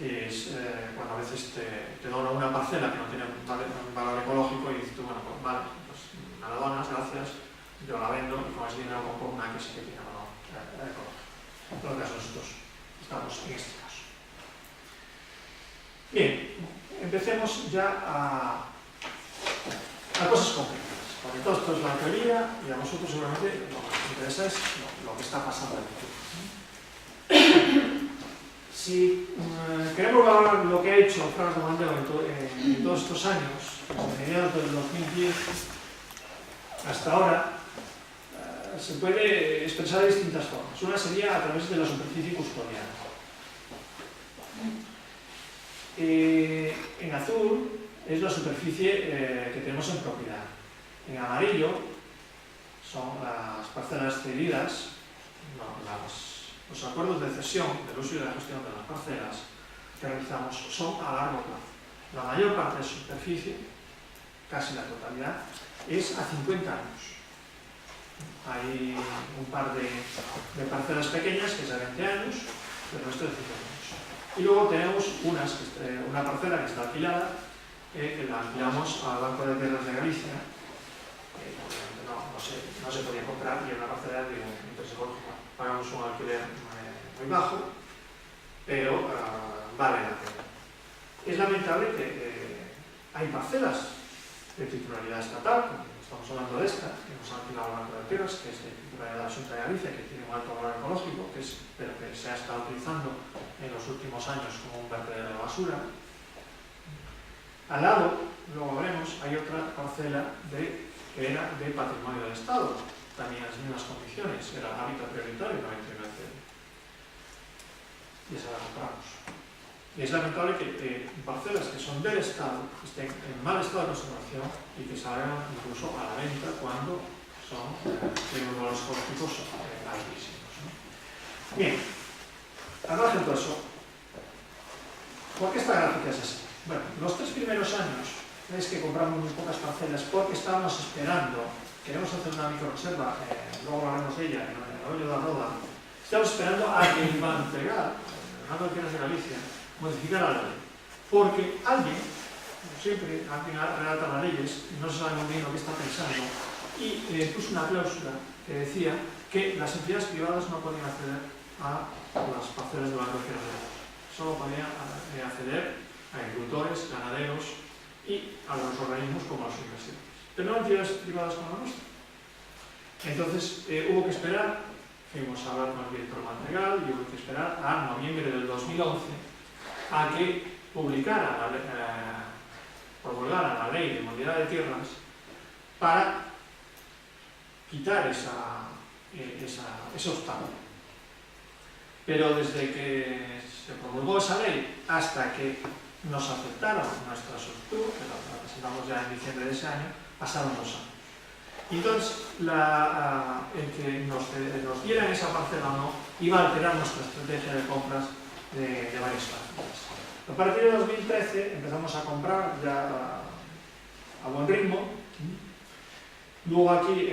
que es cuando a veces te dona una parcela que no tiene un valor ecológico y dices tú, bueno, pues vale, pues me la donas, gracias, yo la vendo y con ese dinero compro una que sí que tiene valor ecológico. En todo caso, nosotros estamos en este caso. Bien, empecemos ya a cosas concretas, porque todo esto es la teoría y a nosotros seguramente lo que nos interesa es lo que está pasando en el futuro. Si queremos valorar lo que ha hecho Fragas de Mandeo en todos estos años, desde mediados del 2010 hasta ahora, se puede expresar de distintas formas. Una sería a través de la superficie custodiana. En azul es la superficie que tenemos en propiedad. En amarillo son las parcelas cedidas, los acuerdos de cesión del uso y de la gestión de las parcelas que realizamos son a largo plazo. La mayor parte de su superficie, casi la totalidad, es a 50 años. Hay un par de parcelas pequeñas que es a 20 años, el resto de 50 años. Y luego tenemos una parcela que está alquilada que la alquilamos al Banco de Tierras de Galicia. Obviamente no se podía comprar y era una parcela de interés ecológico. Pagamos un alquiler muy bajo, pero vale la pena. Es lamentable que hay parcelas de titularidad estatal, como estamos hablando de esta, que nos ha alquilado el Banco de Tierras, que es de titularidad de la Xunta de Galicia, que tiene un alto valor ecológico, pero que se ha estado utilizando en los últimos años como un vertedero de basura. Al lado, luego veremos, hay otra parcela que era de patrimonio del Estado, también en las mismas condiciones, era hábitat prioritario, 99 cero. Y esa la compramos. Y es lamentable que parcelas que son del Estado estén en mal estado de conservación y que salgan incluso a la venta cuando tienen unos valores ecológicos altísimos, ¿no? Bien, al margen de todo eso, ¿por qué esta gráfica es así? Bueno, los 3 primeros años es que compramos muy pocas parcelas porque estábamos esperando, queremos hacer una microreserva, luego hablaremos de ella, en el Hoyo de la Roda, estamos esperando a que iba a entregar, el Banco de Tierras de Galicia, modificar la ley, porque alguien, como siempre, alguien relata las leyes y no se sabe muy bien lo que está pensando, y puso una cláusula que decía que las entidades privadas no podían acceder a las parcelas de Banco de Tierras de Galicia, solo podían acceder a agricultores, ganaderos y a los organismos como las universidades, pero no entidades privadas como la nuestra. Entonces hubo que esperar, fuimos a hablar con el director Mantegal y hubo que esperar a noviembre del 2011 a que promulgara la ley de movilidad de tierras para quitar ese obstáculo. Pero desde que se promulgó esa ley hasta que nos aceptaron nuestra solicitud, que la presentamos ya en diciembre de ese año, pasaron 2 años. Y entonces, el que nos dieran esa parcela o no, iba a alterar nuestra estrategia de compras de varias parcelas. A partir de 2013 empezamos a comprar ya a buen ritmo. Luego aquí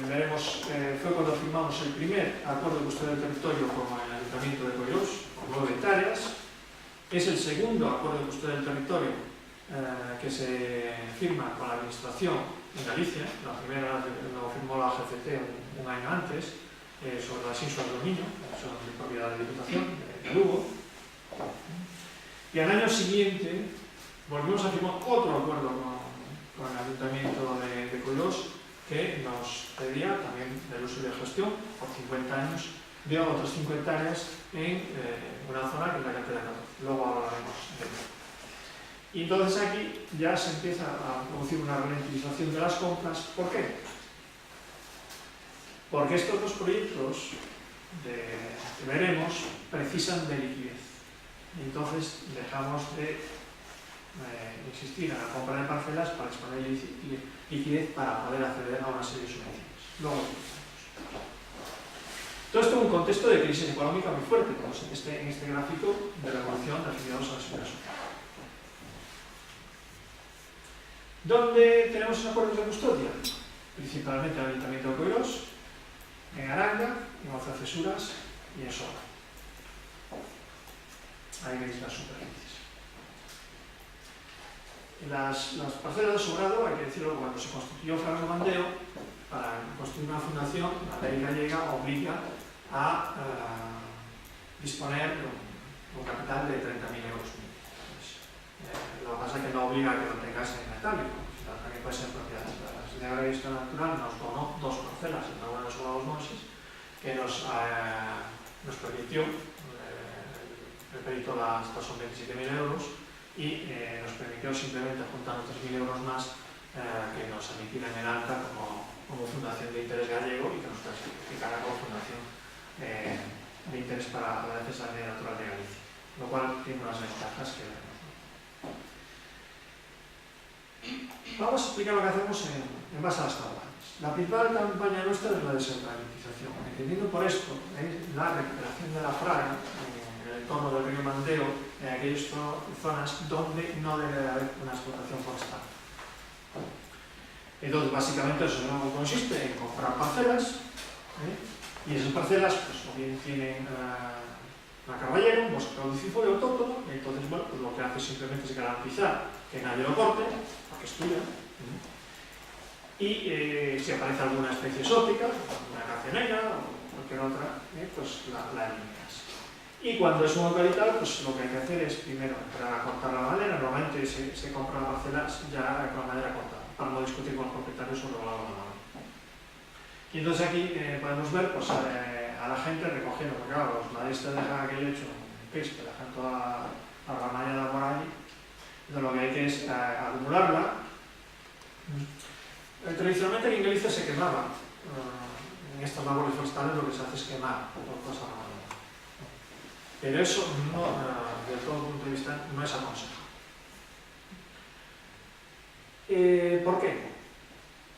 veremos, fue cuando firmamos el primer acuerdo de custodia del territorio con el Ayuntamiento de Coirós, con 9 hectáreas. Es el segundo acuerdo de custodia del territorio que se firma con la Administración en Galicia. La primera lo firmó la GCT un año antes, sobre las Islas del Niño, que son de propiedad de la Diputación de Lugo. Y al año siguiente volvimos a firmar otro acuerdo con el Ayuntamiento de Coirós, que nos pedía también el uso de gestión por 50 años de otras 5 hectáreas en una zona que es la cartera 14. Luego hablaremos de ello. Y entonces aquí ya se empieza a producir una ralentización de las compras. ¿Por qué? Porque estos 2 proyectos que veremos precisan de liquidez. Y entonces dejamos de insistir en la compra de parcelas para disponer de liquidez para poder acceder a una serie de subvenciones. Luego todo esto en un contexto de crisis económica muy fuerte, como en este gráfico de la evolución de afiliados a la seguridad social. ¿Dónde tenemos acuerdos de custodia? Principalmente en el Ayuntamiento de Coirós, en Aranga, en Alcesuras y en Soga. Ahí veis las superficies. Las parcelas de sobrado, hay que decirlo, cuando se constituyó Fernando Mandeo, para construir una fundación, la ley gallega obliga a disponer de un capital de 30.000 euros. Lo que pasa es que no obliga a que lo tengas en metálico, sino también puede ser propiedad. La Secretaría de Historia Natural nos donó 2 parcelas en la Buena de los Sobrados Monses, que nos permitió, el crédito hasta son 27.000 euros, y nos permitió simplemente juntar 3.000 euros más que nos emitieran el alta como Fundación de Interés Gallego y que nos clasificara como Fundación de Interés para la Defensa de la Natural de Galicia, lo cual tiene unas ventajas que veremos. Vamos a explicar lo que hacemos en base a las campañas. La principal campaña nuestra es la descentralización, entendiendo por esto la recuperación de la fraga en el entorno del río Mandeo, en aquellas zonas donde no debe de haber una explotación forestal. Entonces, básicamente eso consiste en comprar parcelas, y esas parcelas pues, o bien tienen una carballera, un bosque caducifolio autóctono, y entonces, bueno, pues lo que hace simplemente es garantizar que nadie lo corte, porque es tuya, y si aparece alguna especie exótica, una cancionera o cualquier otra, pues la eliminas. Y cuando es un eucaliptal, pues lo que hay que hacer es primero entrar a cortar la madera. Normalmente se compra la parcela ya con la madera cortada, para no discutir con los propietarios sobre el valor de la madera. Y entonces aquí podemos ver pues, a la gente recogiendo, porque claro, los maderistas dejan aquello hecho en pis, que dejan toda la ramallada por ahí. Entonces lo que hay que es acumularla. Tradicionalmente en Galicia se quemaba. En estas labores forestales lo que se hace es quemar por cosas raras. Pero eso no, desde todo punto de vista, no es aconsejable. ¿Por qué?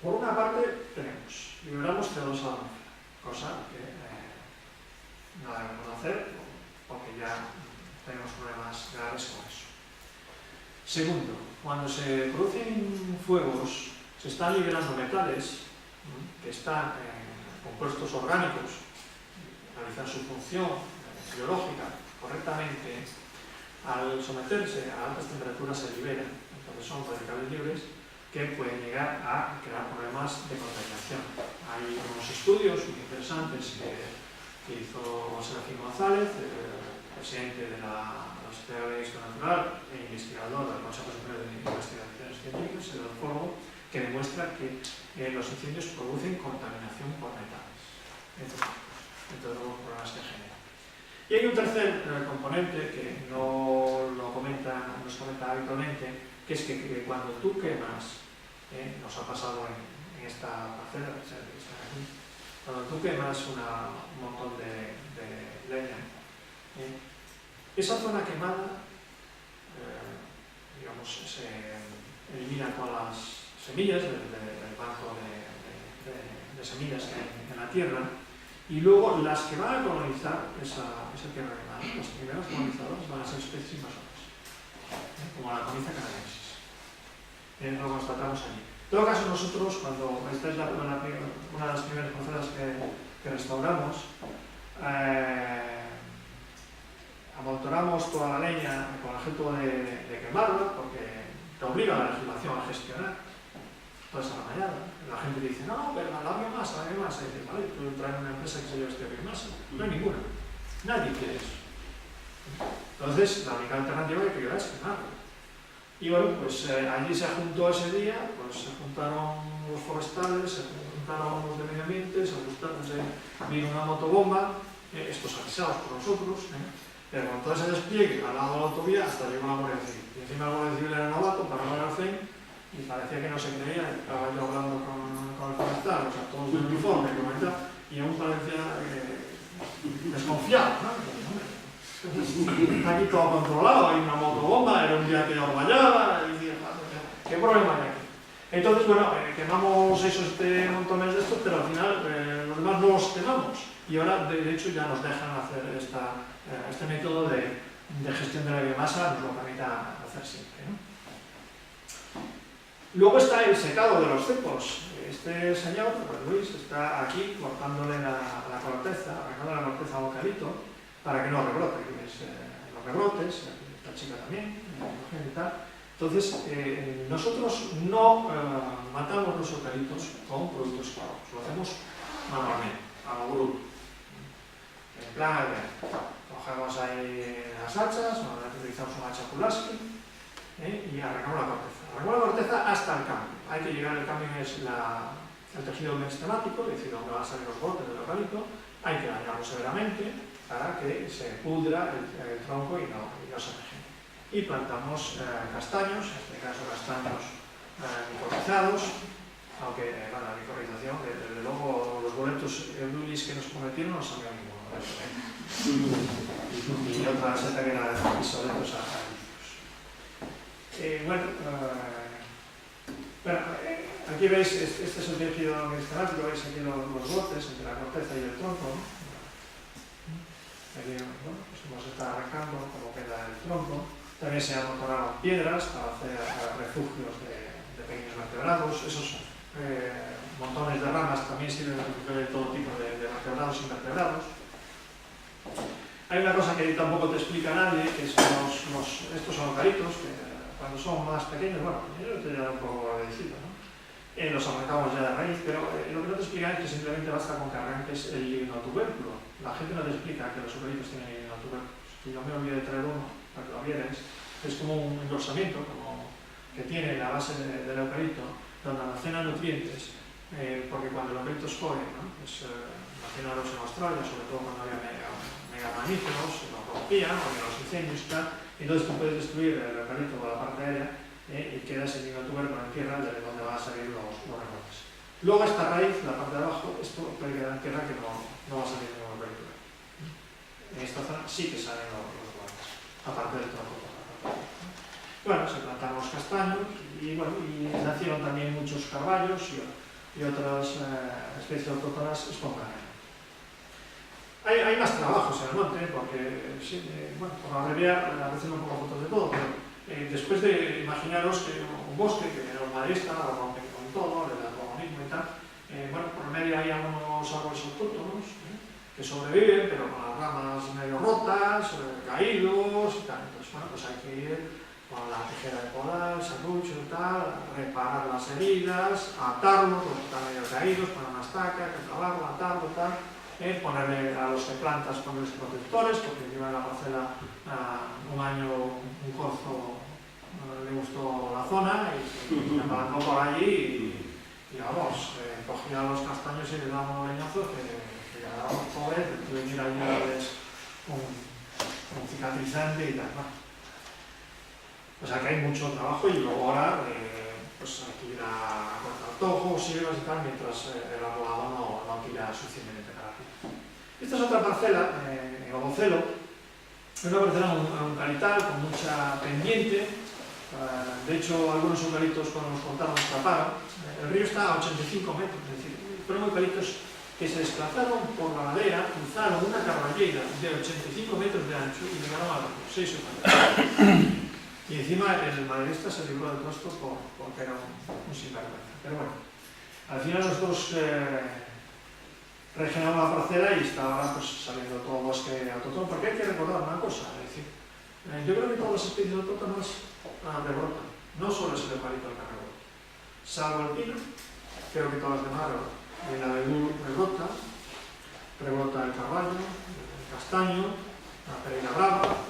Por una parte liberamos CO2 a la atmósfera, cosa que no debemos hacer porque ya tenemos problemas graves con eso. Segundo, cuando se producen fuegos, se están liberando metales que están compuestos orgánicos, realizan su función biológica correctamente. Al someterse a altas temperaturas se liberan, entonces son radicales libres que pueden llegar a crear problemas de contaminación. Hay unos estudios muy interesantes que hizo Serafín González, presidente de la Sociedad de Historia Natural e investigador del Consejo Superior de Investigaciones Científicas, el foro, que demuestra que los incendios producen contaminación por metales, entre los problemas que generan. Y hay un tercer componente que no se comenta habitualmente, que es que cuando tú quemas, nos ha pasado en esta parcela, cuando tú quemas un montón de leña, esa zona quemada, digamos, se elimina todas las semillas del banco de semillas que hay en la tierra, y luego las que van a colonizar esa tierra quemada, los primeros colonizadores van a ser especies invasoras, como la coniza canadiensis. Lo constatamos allí. En todo caso, nosotros, cuando esta es una de las primeras parcelas que restauramos, amontonamos toda la leña con el objeto de quemarla, porque te obliga a la legislación a gestionar toda esa ramallada. La gente dice, no, pero la biomasa. Y dice, vale, tú traes una empresa que se lleva esta biomasa. No hay ninguna. Nadie quiere eso. Entonces, la única alternativa que queda es quemarlo. Y bueno, pues allí se juntó ese día, pues se juntaron los forestales, se juntaron los de medio ambiente, vino una motobomba, estos avisados por nosotros, pero con todo ese despliegue al lado de la autovía hasta llegó la Guardia Civil. Y encima la Guardia Civil era novato, para no ver al CEN, y parecía que no se creía, estaba yo hablando con el forestal, o sea, todos de uniforme, y aún parecía desconfiado, ¿no? Está aquí todo controlado, hay una motobomba, era un día que yo vallaba, y dije, ¿qué problema hay aquí? Entonces, bueno, quemamos montones de estos, pero al final los demás no los quemamos. Y ahora, de hecho, ya nos dejan hacer este método de gestión de la biomasa, nos lo permite hacer siempre, ¿no? Luego está el secado de los cepos. Este señor, Luis, está aquí cortándole la corteza, arrancando la corteza al eucalipto para que no rebrote, los rebrotes, esta chica también, y tal. Entonces, nosotros no matamos los eucaliptos con productos químicos, lo hacemos manualmente, a lo bruto. En plan, cogemos ahí las hachas, normalmente utilizamos una hacha Pulaski, y arrancamos la corteza. Arrancamos la corteza hasta el cambio. Hay que llegar al cambio, es el tejido meristemático, es decir, donde van a salir los brotes del eucalipto. Hay que dañarlo severamente para que se pudra el tronco y no se regenere. Y plantamos castaños, en este caso castaños micorrizados, aunque la micorización, desde luego, los boletos eudulis que nos prometieron no salió ninguno. Y otra seta que era de isoletos a aquí veis, este es el tejido meristemático, veis aquí los brotes entre la corteza y el tronco, ¿no? Aquí, bueno, pues hemos estado arrancando como queda el tronco. También se amontonaron piedras para hacer refugios de pequeños vertebrados. Esos montones de ramas también sirven de todo tipo de vertebrados e invertebrados. Hay una cosa que tampoco te explica nadie, que son estos son eucaliptos, que cuando son más pequeños, bueno, yo te da un poco agradecido, ¿no? Los arrancamos ya de raíz, pero lo que no te explica es que simplemente basta con que arranques el lignotubérculo. La gente no te explica que los eucaliptos tienen lignotubérculos. Si yo me olvidé de traer uno, para que lo vierais, es como un engrosamiento, como que tiene la base del eucalipto, donde almacena nutrientes, porque cuando el eucalipto es joven, ¿no? Pues, imaginaros en Australia, sobre todo cuando había mega mamíferos, los rompían, porque los incendios y tal, entonces tú puedes destruir el eucalipto por la parte aérea y queda ese lignotubérculo en tierra de donde van a salir los rebrotes. Luego esta raíz, la parte de abajo, esto puede quedar en tierra que no va a salir ningún eucalipto. En esta zona sí que salen los rebrotes, aparte del tronco. Bueno, se plantaron los castaños y, bueno, y nacieron también muchos carballos y otras especies autóctonas espontáneas. Hay más trabajos en el monte, porque, bueno, por abreviar, a veces no pongo fotos de todo, pero después de imaginaros que un bosque, que los maderistas lo rompen con todo, le da todo lo mismo y tal, bueno, por medio hay algunos árboles autóctonos que sobreviven, pero con las ramas medio rotas, caídos y tal. Entonces, bueno, pues hay que ir con la tijera de podar, serrucho y tal, reparar las heridas, atarlo, porque están medio caídos, poner una estaca, que clavarlo, atarlo, tal. Ponerle a los que plantas ponerles protectores, porque encima de la parcela un año un corzo le gustó la zona y me apalancó por allí y vamos, cogía los castaños y le daba un leñazo que quedábamos pobres, tuve que ir allí a darles un cicatrizante y tal. Bueno. O sea que hay mucho trabajo y luego ahora pues hay que ir a cortar tojos, hierbas y tal, mientras el arbolado no tira suficientemente rápido. Esta es otra parcela, en Ogocelo, es una parcela eucaliptal con mucha pendiente. De hecho, algunos eucaliptos cuando nos cortaron nos taparon. El río está a 85 metros, es decir, fueron eucaliptos que se desplazaron por la ladera, cruzaron una carballera de 85 metros de ancho y llegaron a los 6 eucaliptos. Y encima el maderista se libró de todo esto porque era un sinvergüenza. Pero bueno, al final los dos regeneramos la parcela y está ahora pues, saliendo todo bosque autóctono, porque hay que recordar una cosa, es decir, yo creo que todas las especies autóctonas rebrotan, no solo es el eucalipto el que rebrota, salvo el pino, creo que todas las demás rebrotan. El abedul rebrota el carballo, el castaño, la pereira brava,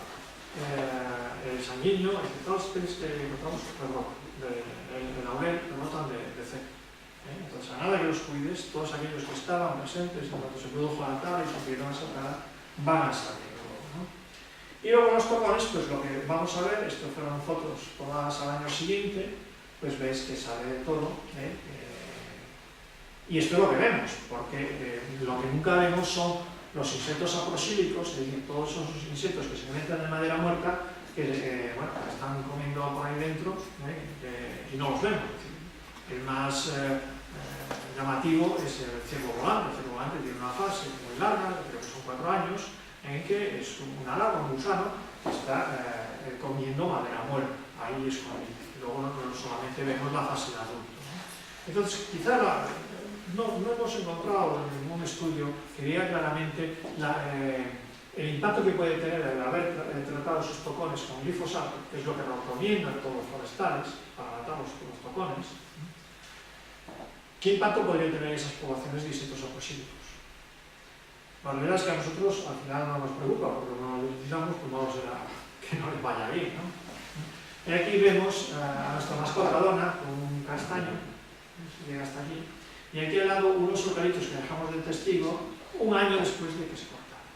el sanguíneo, todas las especies que encontramos rebrotan, el laurel rebrotan de cepa. Entonces, a nada que los cuides, todos aquellos que estaban presentes en cuanto se produjo la tala y supieron esa tala, van a salir. ¿No? Y luego los tocones, pues lo que vamos a ver, esto fueron fotos tomadas al año siguiente, pues ves que sale de todo. Y esto es lo que vemos, porque lo que nunca vemos son los insectos saprosílicos, es decir, todos esos insectos que se meten en madera muerta, que bueno, están comiendo por ahí dentro y no los vemos. El más llamativo es el ciervo volante. El ciervo volante tiene una fase muy larga, creo que son 4 años, en que es una larva, un gusano, que está comiendo madera muerta, ahí escondido. Luego solamente vemos la fase de adulto. ¿No? Entonces, quizá no hemos encontrado en ningún estudio que diga claramente el impacto que puede tener el haber tratado esos tocones con glifosato, que es lo que recomiendan todos los forestales para tratar los tocones. ¿Qué impacto podrían tener esas poblaciones de insectos saprosílicos? La verdad es que a nosotros al final no nos preocupa, porque no lo utilizamos, pues no será que no les vaya bien, ¿no? Y aquí vemos a nuestra mascota dona con un castaño, llega hasta aquí, y aquí al lado unos eucaliptos que dejamos de testigo un año después de que se cortaron.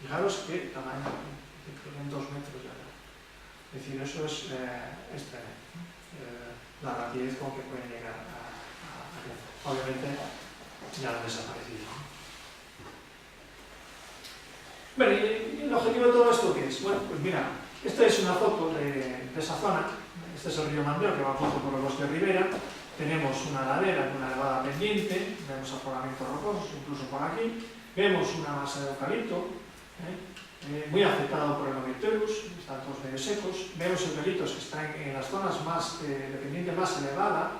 Fijaros qué tamaño, en 2 metros de largo. Es decir, eso es tremendo. La rapidez con que pueden llegar a obviamente ya han desaparecido. Bueno, ¿y el objetivo de todo esto qué es? Bueno, pues mira, esta es una foto de esa zona. Este es el río Mandeo que va junto por el bosque de Ribera. Tenemos una ladera con una elevada pendiente, vemos afloramientos rocosos, incluso por aquí. Vemos una masa de eucalipto, muy afectado por el Orycterus, están todos medio secos. Vemos eucaliptos que están en las zonas más de pendiente más elevada.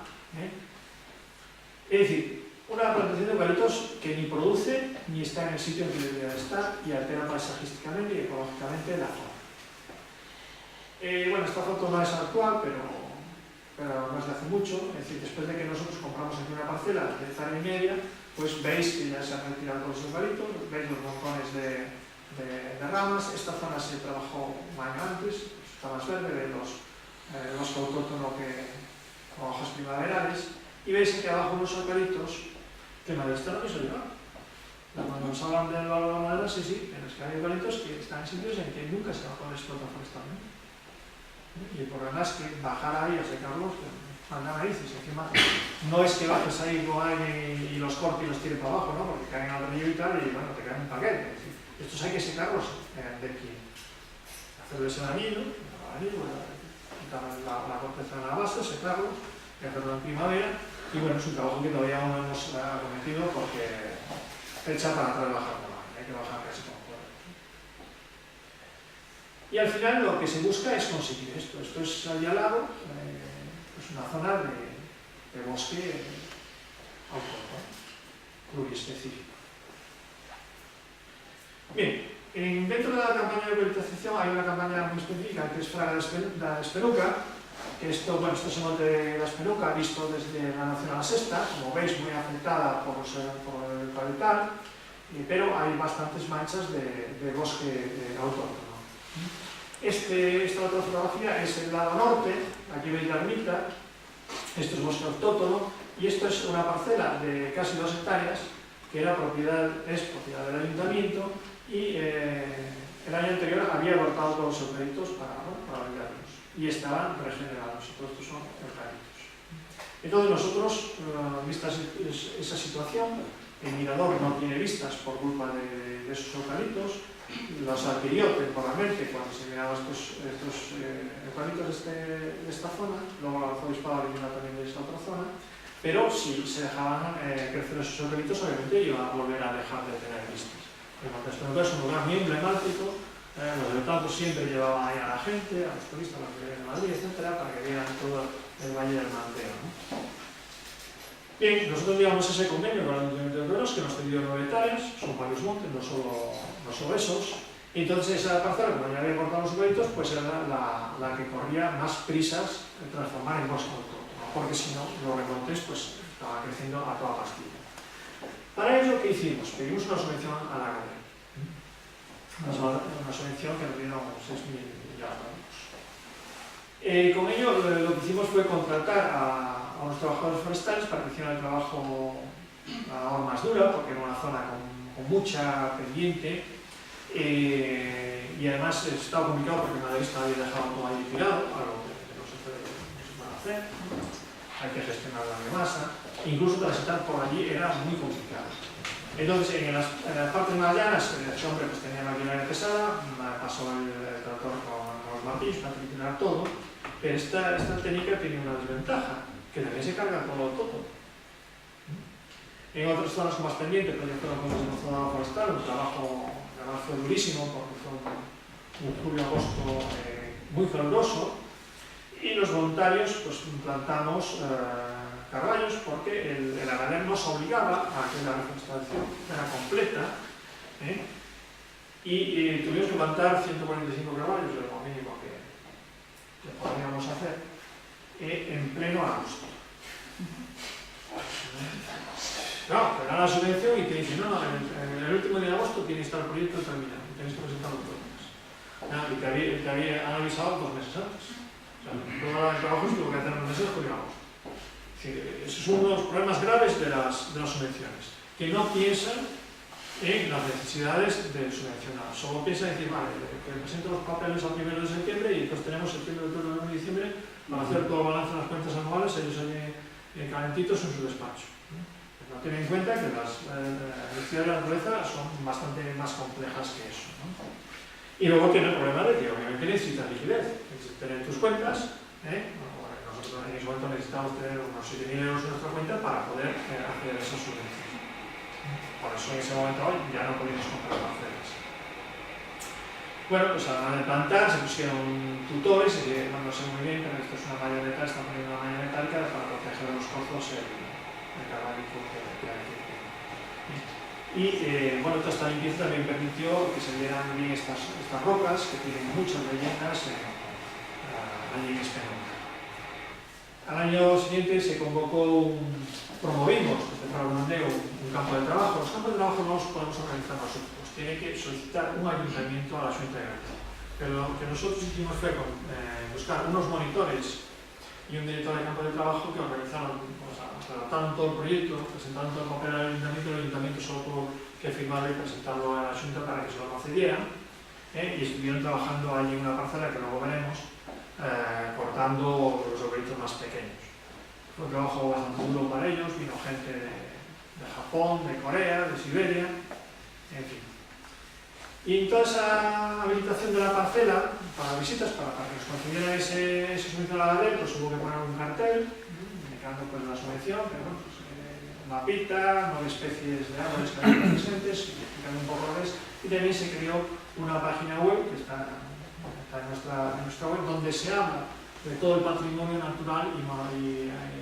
Es decir, Una plantación de eucaliptos que ni produce ni está en el sitio en que debería estar y altera paisajísticamente y ecológicamente la zona. Bueno, esta foto no es actual, pero no es de hace mucho. Es decir, después de que nosotros compramos aquí una parcela de 1,5 hectáreas, pues veis que ya se han retirado todos los eucaliptos, veis los montones de ramas. Esta zona se trabajó un año antes, está más verde, veis los bosque autóctono con hojas primaverales, y veis aquí abajo unos eucaliptos que en Madrid no quiso llevar. Cuando nos hablan del valor de la madera, sí, pero es que hay eucaliptos que están en sitios en que nunca se va a poder explotar forestalmente. Y el problema es que bajar ahí a secarlos, anda narices, encima no es que bajes ahí y los cortes y los tires para abajo, ¿no? Porque caen al río y tal, y bueno, te caen un paquete. Es decir, estos hay que secarlos de pie. Hacerles el anillo, quitar la corteza de la base, secarlos, y hacerlo en primavera. Y bueno, es un trabajo que todavía no hemos acometido porque echa para atrás bajar la mano, hay que bajar casi como fuera. Y al final lo que se busca es conseguir esto. Esto es allá al lado, es una zona de bosque autóctono, pluriespecífico. Bien, dentro de la campaña de eucaliptización hay una campaña muy específica que es Fraga da Espenuca, que esto es el monte de la Espenuca visto desde la Nacional Sexta, como veis muy afectada por el eucaliptal, pero hay bastantes manchas de bosque autóctono. Esta otra fotografía es el lado norte, aquí veis la ermita, esto es bosque autóctono, y esto es una parcela de casi 2 hectáreas que es propiedad del ayuntamiento, y el año anterior había cortado todos los eucaliptos para venderlos y estaban regenerados, y todos estos son eucaliptos. Entonces nosotros, vista esa situación, el mirador no tiene vistas por culpa de esos eucaliptos, los adquirió temporalmente cuando se miraban estos eucaliptos de esta zona, luego la arzobispado eliminó también de esta otra zona, pero si se dejaban crecer esos eucaliptos, obviamente iba a volver a dejar de tener vistas. El Monte Espenuca es un lugar muy emblemático. Los habitantes siempre llevaban ahí a la gente, a los turistas, a los que vienen de Madrid, etcétera, para que vieran todo el Valle del Manteo, ¿no? Bien, nosotros llevamos ese convenio con el Ayuntamiento de Toledo, que nos cedió 9 hectáreas, son varios montes, no solo esos. Y entonces esa parcela, como ya había cortado los eucaliptos, pues era la que corría más prisas de transformar en bosque autóctono, porque si no, los remontes pues estaban creciendo a toda pastilla. Para ello, ¿qué hicimos? Pedimos una subvención a la CODE. Una subvención que nos dieron 6.000 euros. Con ello lo que hicimos fue contratar a unos trabajadores forestales para que hicieran el trabajo a la hora más dura, porque era una zona con mucha pendiente, y además estaba complicado porque Madrid había dejado todo ahí tirado, algo que no se puede hacer, hay que gestionar la biomasa, incluso transitar por allí era muy complicado. Entonces, en las partes más llanas, este hombre pues, tenía maquinaria pesada, pasó el tractor con los martillos para triturar todo, pero esta técnica tiene una desventaja, que también se carga todo. En otras zonas con más pendiente, pero yo creo que en la zona forestal, un trabajo además fue durísimo, porque fue un julio-agosto muy caluroso, y los voluntarios pues, plantamos carballos porque el ARADER nos obligaba a que la reforestación era completa, y tuvimos que plantar 145 carballos, de lo mínimo que podríamos hacer, en pleno agosto. No, te dan la subvención y te dicen, no, en el último día de agosto tienes que estar el proyecto terminado, tienes que presentar los planes. Y te habían avisado 2 meses antes. O sea, todo el trabajo se tuvo que hacer en 2 meses por agosto. Esos son uno de los problemas graves de las subvenciones, que no piensan en las necesidades del subvencionado. Solo piensan en decir, vale, que presento los papeles al 1 de septiembre y después tenemos septiembre, octubre, noviembre y diciembre para hacer todo el balance de las cuentas anuales, ellos allí calentitos en su despacho. No tienen en cuenta que las necesidades de la naturaleza son bastante más complejas que eso, ¿no? Y luego tiene el problema de que obviamente necesitas liquidez, necesitas tener tus cuentas, nosotros en ese momento necesitamos tener unos 7.000 euros en nuestra cuenta para poder hacer esas subvenciones. Por eso en ese momento ya no podíamos comprar parcelas. Bueno, pues a la hora de plantar se pusieron tutores, no sé muy bien, pero esto es una malla metálica, está poniendo una malla metálica para proteger los cozos metabólico que hay que tener. Y bueno, toda esta limpieza también permitió que se vieran bien estas rocas que tienen muchas leyendas allí en Espenuca. Al año siguiente se promovimos desde Fragua de Mondeo un campo de trabajo. Los campos de trabajo no los podemos organizar nosotros, tiene que solicitar un ayuntamiento a la Xunta de Galicia. Pero lo que nosotros hicimos fue buscar unos monitores y un director de campo de trabajo que organizaron, redactaron todo el proyecto, presentaron todo el papel al ayuntamiento, y el ayuntamiento solo tuvo que firmarlo y presentarlo a la Xunta para que se lo concedieran, y estuvieron trabajando allí en una parcela que luego veremos, cortando los arbolitos más pequeños. Fue un trabajo bastante duro para ellos, vino gente de Japón, de Corea, de Siberia, en fin. Y en toda esa habilitación de la parcela, para visitas, para que nos concedieran ese subvención a la ley, pues hubo que poner un cartel, indicando pues, la subvención, pero bueno, pues, mapita, 9 especies de árboles que hay presentes, explicando un poco lo que es, y también se creó una página web, que está en nuestra web, donde se habla de todo el patrimonio natural y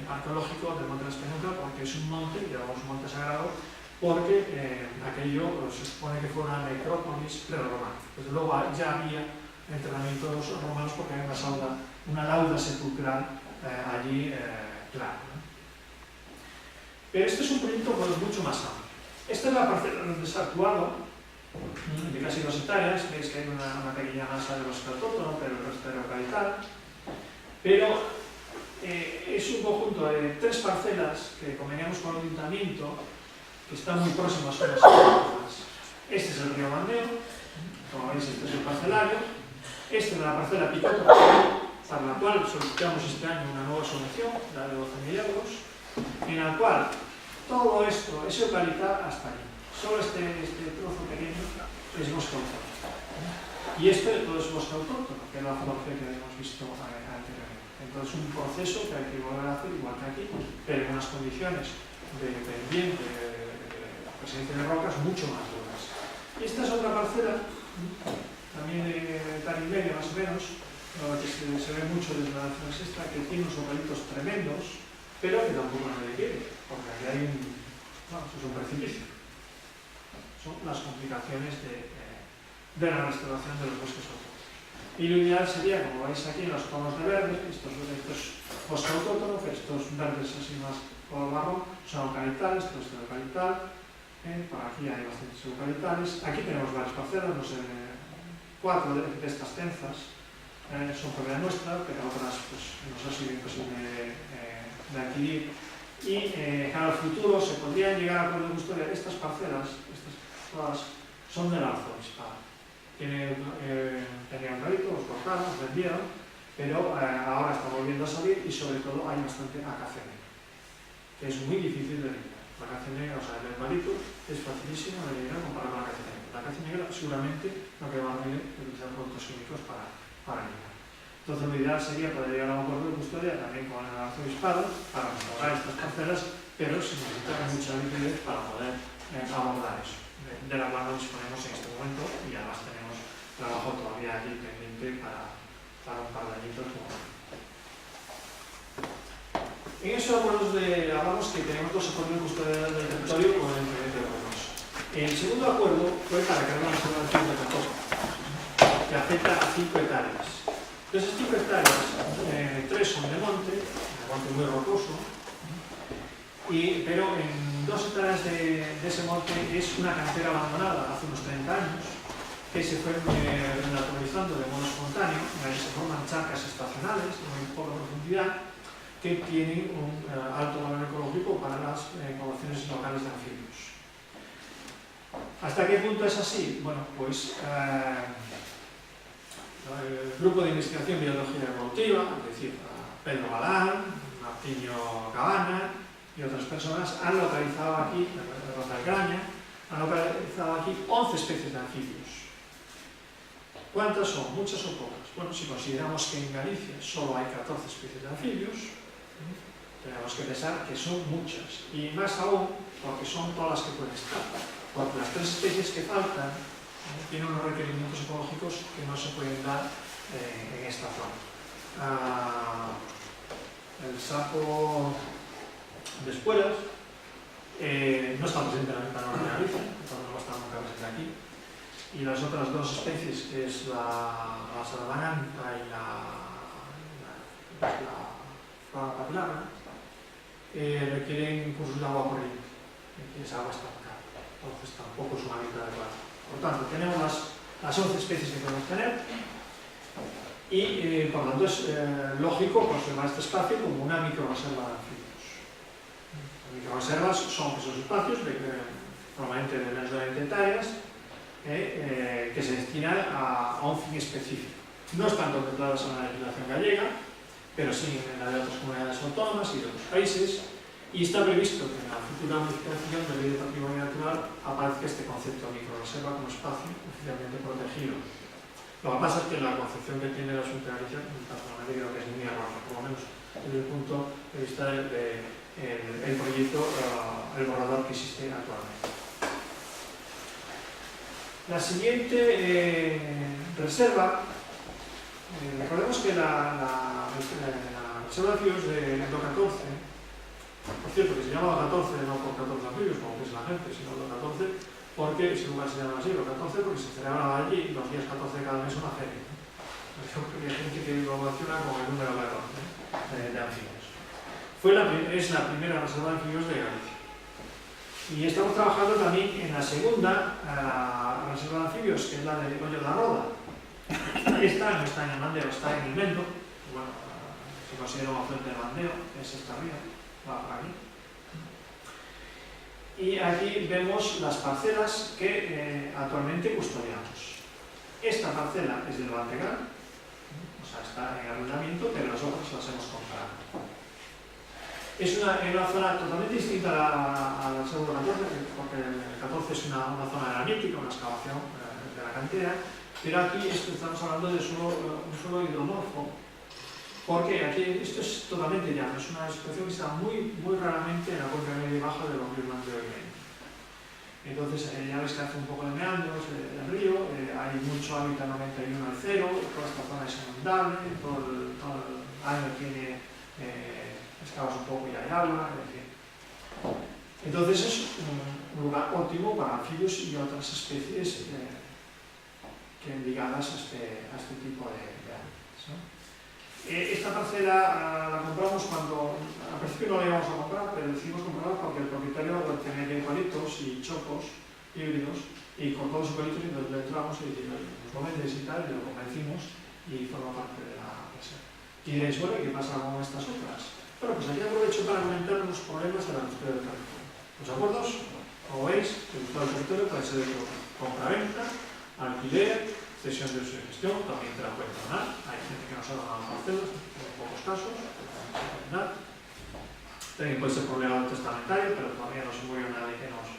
arqueológico del Monte de la Espenuca, porque es un monte, llamamos un monte sagrado, porque aquello se supone que fue una necrópolis prerromana. Desde luego ya había entrenamientos romanos porque había una lauda sepulcral allí clara, ¿no? Pero este es un proyecto pues, mucho más amplio. Esta es la parcela donde se ha actuado, de casi 2 hectáreas. Veis que hay una pequeña masa de bosque autóctono, pero el resto de localidad. Pero es un conjunto de 3 parcelas que conveníamos con el ayuntamiento, que están muy próximas unas a otras. Este es el río Mandeo, como veis este es el parcelario, este es la parcela Picoto, para la cual solicitamos este año una nueva subvención, la de 12.000 euros, en la cual todo esto es eucaliptal hasta allí. Solo este trozo pequeño es bosque autóctono. Y este todo es bosque autóctono, que es la fotografía que hemos visto anteriormente. Entonces un proceso que hay que volver a hacer igual que aquí, pero en unas condiciones de pendiente, presencia de rocas mucho más duras. Y esta es otra parcela, también de hectárea y media más o menos, que se ve mucho desde la zona sexta, que tiene unos eucaliptos tremendos, pero que tampoco nadie quiere, porque aquí hay es un precipicio. Son las complicaciones de la restauración de los bosques autóctonos. Y lo ideal sería, como veis aquí en los tonos de verde, estos bosques autóctonos, estos verdes así más color marrón, son eucaliptales, todo esto es eucaliptal. Por aquí hay bastantes eucaliptales. Aquí tenemos varias parcelas, no sé, 4 de estas tenzas son propiedad nuestra, pero otras pues, nos ha sido imposible de adquirir. Y al futuro se podrían llegar a acuerdo de custodia. Estas parcelas, todas son del arzobispado. Tenían rédito, los cortaron, los vendieron, pero ahora está volviendo a salir y sobre todo hay bastante acacia negra, que es muy difícil de eliminar. La acacia negra, o sea, el eucalipto es facilísimo de eliminar comparado con la acacia negra. La acacia negra seguramente no que va a utilizar productos químicos para eliminar. Entonces lo ideal sería poder llegar a un acuerdo de custodia también con el arzobispado para restaurar estas parcelas, pero se necesita mucha liquidez para poder abordar eso, de la cual no disponemos en este momento y además tenemos trabajo todavía aquí pendiente para un par de añitos como en esos acuerdos hablamos que tenemos 2 acuerdos de custodia del territorio con el Intendente de Bornos. El segundo acuerdo fue para crear una explotación de Recopa, que afecta a 5 hectáreas. Entonces, 5 hectáreas, 3 son de monte muy rocoso, pero en 2 hectáreas de ese monte es una cantera abandonada hace unos 30 años, que se fue naturalizando de modo espontáneo, se forman charcas estacionales de muy poca profundidad, que tienen un alto valor ecológico para las poblaciones locales de anfibios. ¿Hasta qué punto es así? Bueno, pues el Grupo de Investigación Biología Evolutiva, es decir, Pedro Galán, Martiño Cabana y otras personas han localizado aquí, Rosa Graña, han localizado aquí 11 especies de anfibios. ¿Cuántas son? ¿Muchas o pocas? Bueno, si consideramos que en Galicia solo hay 14 especies de anfibios, tenemos que pensar que son muchas, y más aún porque son todas las que pueden estar, porque las 3 especies que faltan tienen unos requerimientos ecológicos que no se pueden dar en esta zona. El sapo de espuelas no está presente en la venta norte de Galicia, entonces no está nunca presente aquí. Y las otras dos especies, que es la salamandra y la flora papilar, requieren cursos de agua corriente, que es agua estancada, entonces tampoco es un hábitat adecuado. Por tanto, tenemos las 11 especies que podemos tener y, por lo tanto, es lógico conservar este espacio como una microreserva de anfibios. Las microreservas son esos espacios, normalmente de menos de 20 hectáreas, que se destinan a un fin específico. No están contempladas en la legislación gallega, pero sí en la de otras comunidades autónomas y de otros países, y está previsto que en la futura modificación de la Ley de Patrimonio Natural aparezca este concepto de microreserva como espacio oficialmente protegido. Lo que pasa es que la concepción que tiene la Xunta de Galicia, personalmente creo que es muy errónea, por lo menos desde el punto de vista del proyecto, el borrador que existe actualmente. La siguiente reserva, recordemos que la reserva de anfibios de Lo 14, por cierto, que se llama Lo 14 no por 14 anfibios, como piensa la gente, sino Lo 14, porque ese lugar se llama así, Lo 14, porque se celebra allí los días 14 de cada mes una feria. Porque hay gente que lo relaciona con el número 14 de anfibios. Es la primera reserva de anfibios de Galicia. Y estamos trabajando también en la segunda reserva de anfibios, que es la de Hoyo de la Roda. Esta no está en el Mandeo, está en el Mendo. Bueno, se considera una fuente de Mandeo, es esta arriba, va por aquí. Y aquí vemos las parcelas que actualmente custodiamos. Esta parcela es del Bantegal, o sea, está en arrendamiento, pero las otras las hemos comprado. Es una zona totalmente distinta a la reserva 14, porque el 14 es una zona granítica, una excavación de la cantera, pero aquí estamos hablando de un suelo hidromorfo, porque aquí esto es totalmente llano, es una situación que está muy raramente en la cuenca media y baja de los ríos Mandeo y Mendo. Entonces, ya veis que hace un poco de meandros del río, hay mucho hábitat 91 al 0, toda esta zona es inundable, todo el año tiene excavas un poco y hay agua, en fin. Entonces es un lugar óptimo para anfibios y otras especies que ligadas a este tipo de hábitats, ¿no? Esta parcela la compramos cuando, al principio no la íbamos a comprar, pero decidimos comprarla porque el propietario tenía eucaliptos y chopos híbridos, y con todos los eucaliptos le entramos y dijimos, nos lo vendes y tal, y lo convencimos y forma parte de la reserva. Y diréis, bueno, ¿qué pasa con estas otras? Bueno, pues aquí aprovecho para comentar los problemas de la custodia del territorio. Los acuerdos, como veis, el custodia del territorio puede ser de compra-venta, alquiler, cesión de uso y gestión, también te la puede donar. Hay gente que nos ha donado parcelas, en pocos casos, también puede ser por legado testamentario, pero todavía no se murió nadie que nos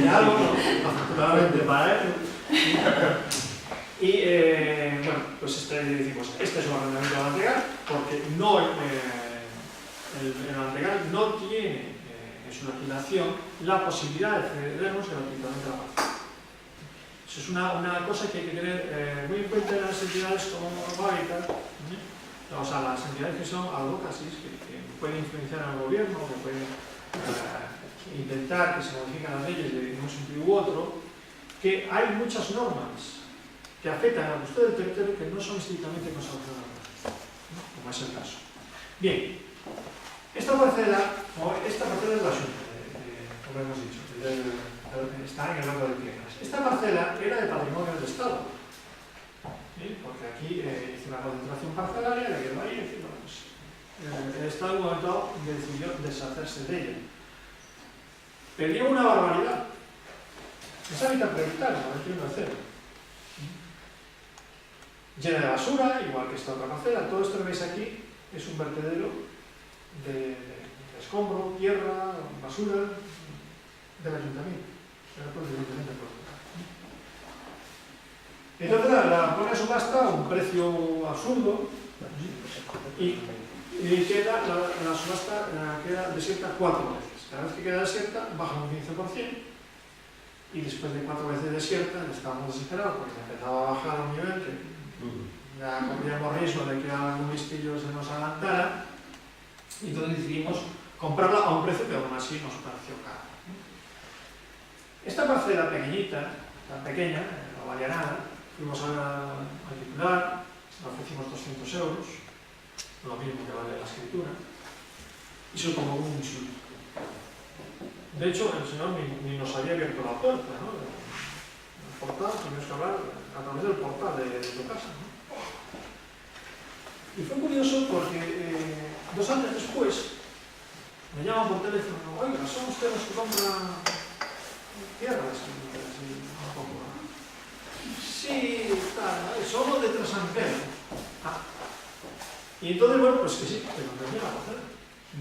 de algo, afortunadamente para él. Y bueno, pues decimos, este es un arrendamiento de Bantegal, porque el Bantegal no tiene en su legislación la posibilidad de cedernos gratuitamente la parcela. Eso es una cosa que hay que tener muy en cuenta en las entidades como Hábitat, o sea, las entidades que son advocacies, que pueden influenciar al gobierno, que pueden intentar que se modifiquen las leyes de un sentido u otro, que hay muchas normas que afectan a la custodia del territorio que no son estrictamente conservacionales, ¿no? Como es el caso. Bien, esta parcela es la Xunta, como hemos dicho, está en el banco de tierras. Esta parcela era de patrimonio del Estado, ¿sí? Porque aquí hizo una concentración parcelaria, la quedó ahí, y pues, el Estado en un momento dado decidió deshacerse de ella. Perdió una barbaridad. Es hábitat prioritario, 91-0. Llena de basura, igual que esta otra parcela. Todo esto que veis aquí es un vertedero de escombro, tierra, basura del ayuntamiento. Entonces la pone a subasta a un precio absurdo y la subasta queda desierta 4 veces. Cada vez que queda desierta baja un 15%. Y después de 4 veces desierta, estábamos desesperados porque empezaba a bajar a un nivel que ya corríamos riesgo de que algún listillo se nos adelantara, y entonces decidimos comprarla a un precio que aún así nos pareció caro. Esta parcela pequeñita, tan pequeña, no valía nada, fuimos al titular, le ofrecimos 200 euros, lo mismo que vale la escritura, y se tomó un insulto. De hecho, el señor ni nos había abierto la puerta, ¿no? El portal, teníamos que hablar a través del portal de tu casa, ¿no? Y fue curioso porque 2 años después me llaman por teléfono, oiga, ¿son ustedes los que compran tierras? Sí, tal, somos de Trasanquero. Y entonces, bueno, pues que sí, que nos vendía la parcela,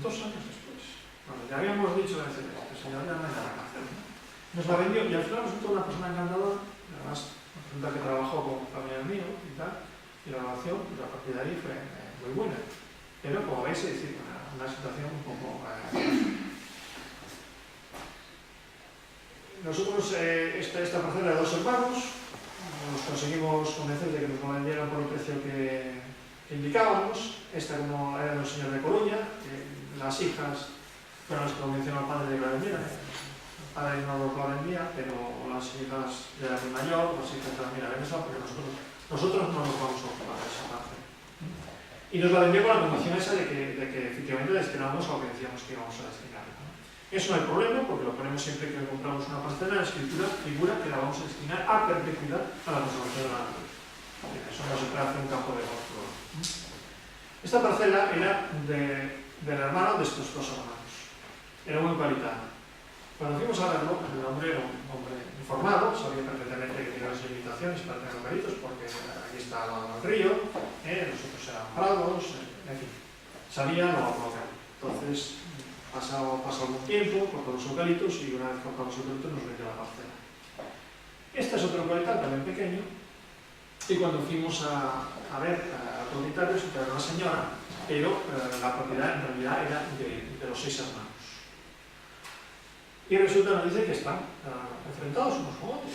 2 años después. Bueno, ya habíamos dicho que el señor ya no hay nada que hacer, ¿no? Nos la vendió y al final resultó una persona encantadora, además resulta que trabajó con un familiar mío y tal, y la relación, la propiedad ahí fue muy buena. Pero como veis, es decir, una situación un poco... Nosotros, esta parcela de 2 hermanos, nos conseguimos convencer de que nos la vendieran por el precio que indicábamos. Esta, como era del señor de Coruña, que las hijas fueron las que convenció al padre de que la vendiera. El padre no lo vendía, pero las hijas ya eran muy mayor, las hijas también la vendieron porque nosotros no nos vamos a ocupar de esa parte. Y nos la vendió con la condición esa de que efectivamente destinamos a lo que decíamos que íbamos a destinar, ¿no? Eso no hay problema, porque lo ponemos siempre que compramos una parcela, la escritura figura que la vamos a destinar a perpetuidad a la conservación de la naturaleza. Eso no se puede hacer un campo de golf. Esta parcela era del hermano de estos 2 hermanos. Era muy cualitaria. Cuando fuimos a verlo, el hombre era un hombre informado, sabía perfectamente que tenía las limitaciones para tener peritos, porque aquí está al lado del río, nosotros eran prados, en fin, sabía lo que era. Entonces, pasó algún tiempo, cortó los eucaliptos y una vez cortado los eucaliptos nos vendió la parcela. Esta es otro eucalipto también pequeño, y cuando fuimos a ver al propietario, se era una señora, pero la propiedad en realidad era de los 6 hermanos. Y resulta, nos dice que están enfrentados unos con otros.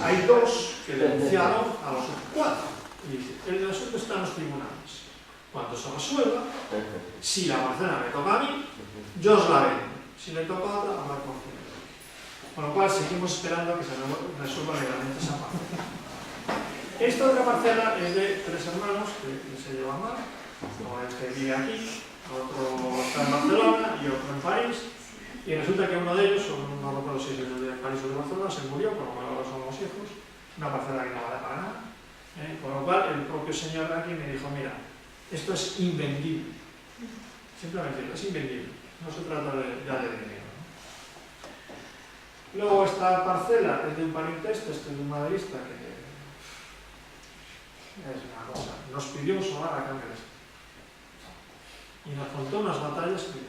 Hay 2 que denunciaron a los otros 4. Y dice, el asunto está en los tribunales. Cuando se resuelva, si la parcela me toca a mí, yo os la vendo. Si le toca a otra, hablar con quién. Con lo cual, seguimos esperando a que se resuelva legalmente esa parcela. Esta otra parcela es de 3 hermanos que se llevan mal. Uno es que vive aquí, otro está en Barcelona y otro en París. Y resulta que uno de ellos, no recuerdo si es el de París o de Barcelona, se murió, por lo menos son los hijos, una parcela que no vale para nada. Con lo cual, el propio señor de aquí me dijo, mira, esto es invendible. Simplemente, es invendible. No se trata ya de dinero, ¿no? Luego, esta parcela es de un pariente este es de un maderista que es una cosa. Nos pidió un solar a cambio de esto. Y nos contó unas batallas que...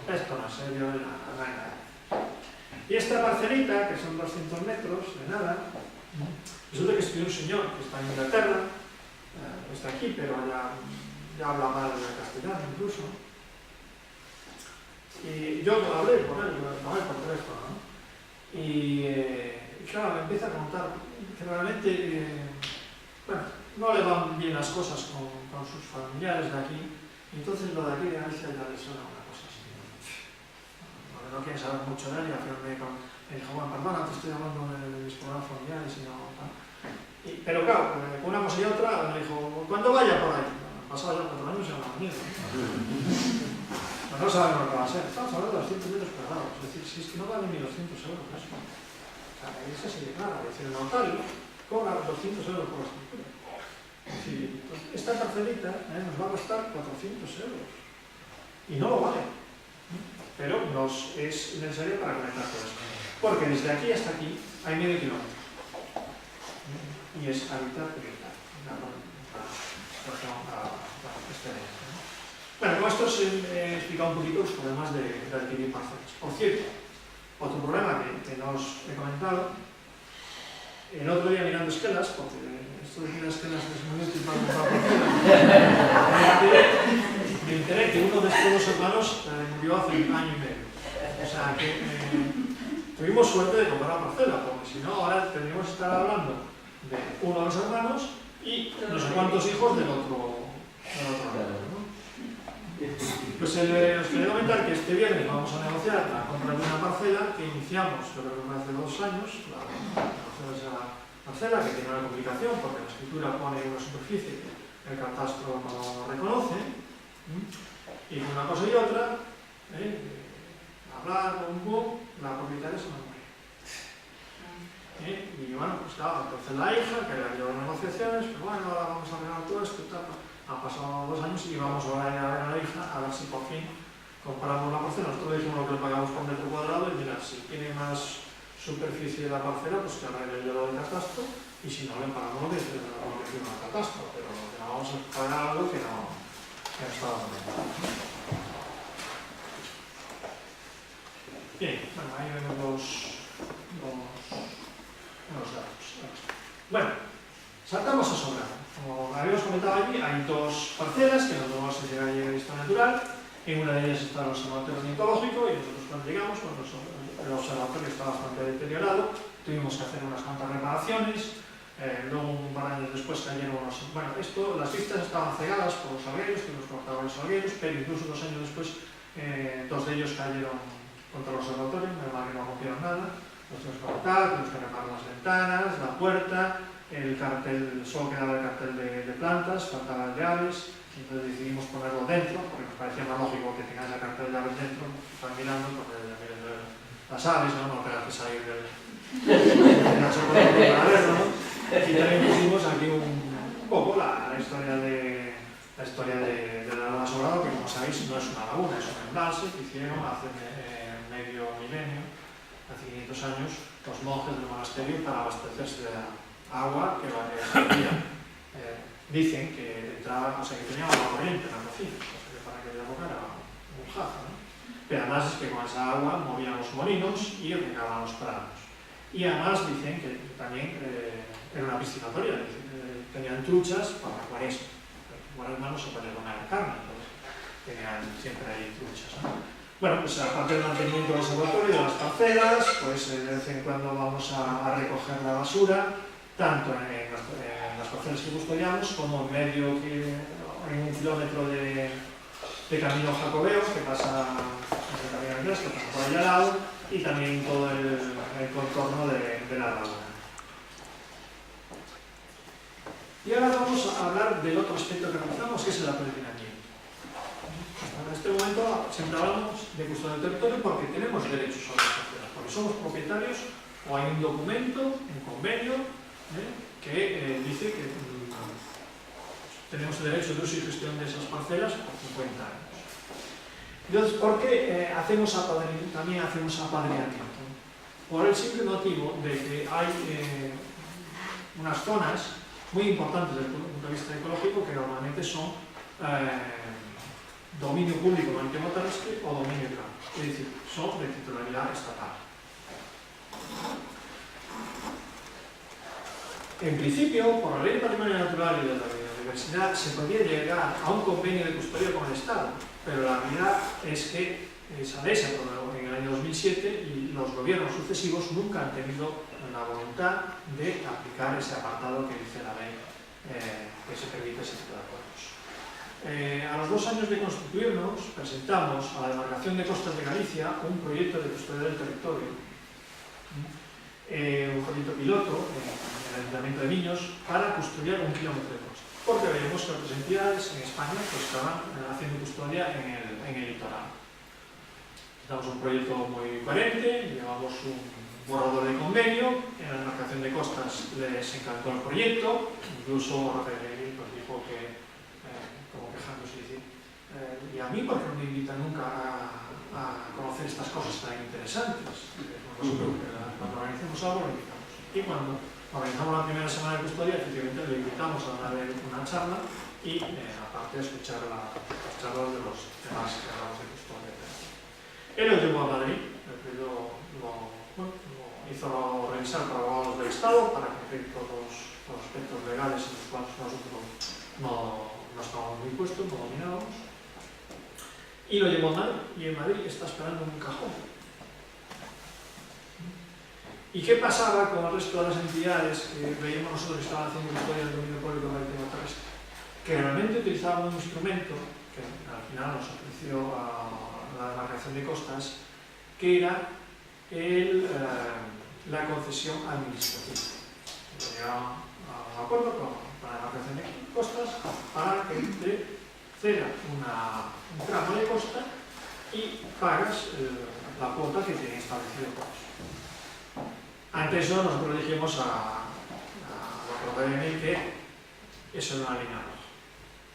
Esto no sé, yo nada. Y esta parcelita, que son 200 metros de nada, resulta que estudió un señor que está en Inglaterra, está aquí, pero ya habla mal de castellano incluso. Y yo hablé por él, por teléfono, ¿no? Y claro, me empieza a contar que realmente, bueno, no le van bien las cosas con sus familiares de aquí, y entonces lo de aquí de Galicia ya le suena una cosa así. No quieren saber mucho de él, y al final me dijo, bueno, perdona, te estoy hablando de mis problemas familiares y no tal. Pero claro, con una cosa y otra, me dijo, cuando vaya por ahí, pasado ya 4 años y no ha venido. Pues no sabemos lo que va a ser. Estamos hablando de 200 metros cuadrados, es decir, si es que no vale ni 200 euros eso. O sea, es así de claro, es decir, el notario cobra 200 euros por la escritura. Es decir, esta parcelita nos va a costar 400 euros. Y no lo vale. Pero nos es necesario para conectar todo esto. Porque desde aquí hasta aquí hay medio kilómetro. Y es hábitat prioritario. Bueno, con esto os he explicado un poquito los problemas de adquirir parcelas. Por cierto, otro problema que no os he comentado, el otro día mirando esquelas, porque esto de mirar esquelas es muy útil para comprar parcelas, me enteré que uno de estos 2 hermanos murió hace 1 año y medio. O sea que tuvimos suerte de comprar la parcela, porque si no ahora tendríamos que estar hablando de uno de los hermanos y no sé cuántos hijos del otro hermano, ¿no? Pues Pues os quería comentar que este viernes vamos a negociar la compra de una parcela que iniciamos, yo creo que hace 2 años, la negociación de esa parcela, que tiene una complicación porque la escritura pone una superficie que el catastro no reconoce, y con una cosa y otra, hablar con un boom, la propietaria se me muere. Y bueno, pues claro, entonces la hija, que le llevó negociaciones, pero bueno, ahora vamos a arreglar todo esto y tal. Han pasado 2 años y vamos ahora a ir a ver a la hija a ver si por fin compramos la parcela. Nosotros dijimos lo que le pagamos por metro cuadrado y mira, si tiene más superficie de la parcela, pues que arregle yo lo del catastro, y si no le pagamos lo que dice el catastro, pero que no vamos a pagar algo que no está dando. Bien, bueno, ahí vemos los datos. Bueno, saltamos a Sobrado. Como habíamos comentado allí, hay 2 parcelas que nos vamos a llegar a de historia natural. En una de ellas está el observatorio ornitológico y nosotros cuando llegamos, bueno, el observatorio está bastante deteriorado, tuvimos que hacer unas cuantas reparaciones, luego un par de años después cayeron unos... Bueno, las vistas estaban cegadas por los salgueros, que nos cortaban los salgueros, pero incluso 2 años después 2 de ellos cayeron contra el observatorio, que no rompieron nada, los tuvimos que cortar, tuvimos que reparar las ventanas, la puerta, el cartel, solo quedaba el cartel de plantas, faltaba el de aves, entonces decidimos ponerlo dentro, porque nos parecía más lógico que tengas el cartel de aves dentro, están mirando, porque ya miren las aves, no tengas que salir del chocolate para verlo, ¿no? Y también pusimos aquí un poco la historia de la laguna Sobrado, que como sabéis no es una laguna, es un embalse que hicieron hace medio milenio, hace 500 años, los monjes del monasterio para abastecerse de agua que servía. Dicen que entraba, o sea, que tenía agua corriente en la cocina, o sea, que para aquella época era un jazo, ¿no? Pero además es que con esa agua movían los molinos y regaban los prados. Y además dicen que también era una piscinatoria, tenían truchas para la cuaresma. Cuaresma no se puede comer carne, entonces tenían siempre ahí truchas, ¿no? Bueno, pues aparte del mantenimiento del observatorio y de las parcelas, pues de vez en cuando vamos a recoger la basura, tanto en las parcelas que custodiamos como en 1 kilómetro de camino jacobeo que pasa el camino inglés, que pasa por allá al lado, y también todo el contorno de la laguna. Y ahora vamos a hablar del otro aspecto que realizamos, que es el apelinamiento. En este momento siempre hablamos de custodia del territorio porque tenemos derechos sobre las parcelas, porque somos propietarios o hay un documento, un convenio, que dice que tenemos el derecho de uso y gestión de esas parcelas por 50 años. Entonces, ¿por qué también hacemos apadrinamiento? Por el simple motivo de que hay unas zonas muy importantes desde el punto de vista ecológico que normalmente son dominio público marítimo terrestre o dominio privado, es decir, son de titularidad estatal. En principio, por la Ley de Patrimonio Natural y de la Biodiversidad, se podría llegar a un convenio de custodia con el Estado, pero la realidad es que esa ley se aprobó en el año 2007 y los gobiernos sucesivos nunca han tenido la voluntad de aplicar ese apartado que dice la ley que se permite ese tipo de acuerdos. A los 2 años de constituirnos, presentamos a la Demarcación de Costas de Galicia un proyecto de custodia del territorio, un proyecto piloto en el Ayuntamiento de Miños para custodiar 1 kilómetro de costa, porque veíamos que otras entidades en España pues, estaban haciendo custodia en el litoral. Damos un proyecto muy coherente, llevamos un borrador de convenio, en la Demarcación de Costas les encantó el proyecto, incluso Rafael pues, dijo que, como quejándose, dice, y a mí porque no me invitan nunca a conocer estas cosas tan interesantes. Cuando organizamos algo lo invitamos. Y cuando organizamos la primera semana de custodia, efectivamente le invitamos a dar una charla y aparte a escuchar las charlas de los demás que hablamos de custodia. Él lo llevó a Madrid, lo hizo revisar por abogados del Estado para cumplir todos los aspectos legales en los cuales nosotros no estábamos muy puestos, no dominábamos. Y lo llevó a Madrid, y en Madrid está esperando un cajón. ¿Y qué pasaba con el resto de las entidades que veíamos nosotros que estaban haciendo custodia del dominio público marítimo terrestre? que realmente utilizaba un instrumento que al final nos ofreció a la demarcación de costas, que era la concesión administrativa. Llegaba a un acuerdo con la demarcación de costas para que te ceda un tramo de costa y pagas la cuota que tiene establecido por eso. Ante eso nosotros dijimos a la ProDM que eso era una línea roja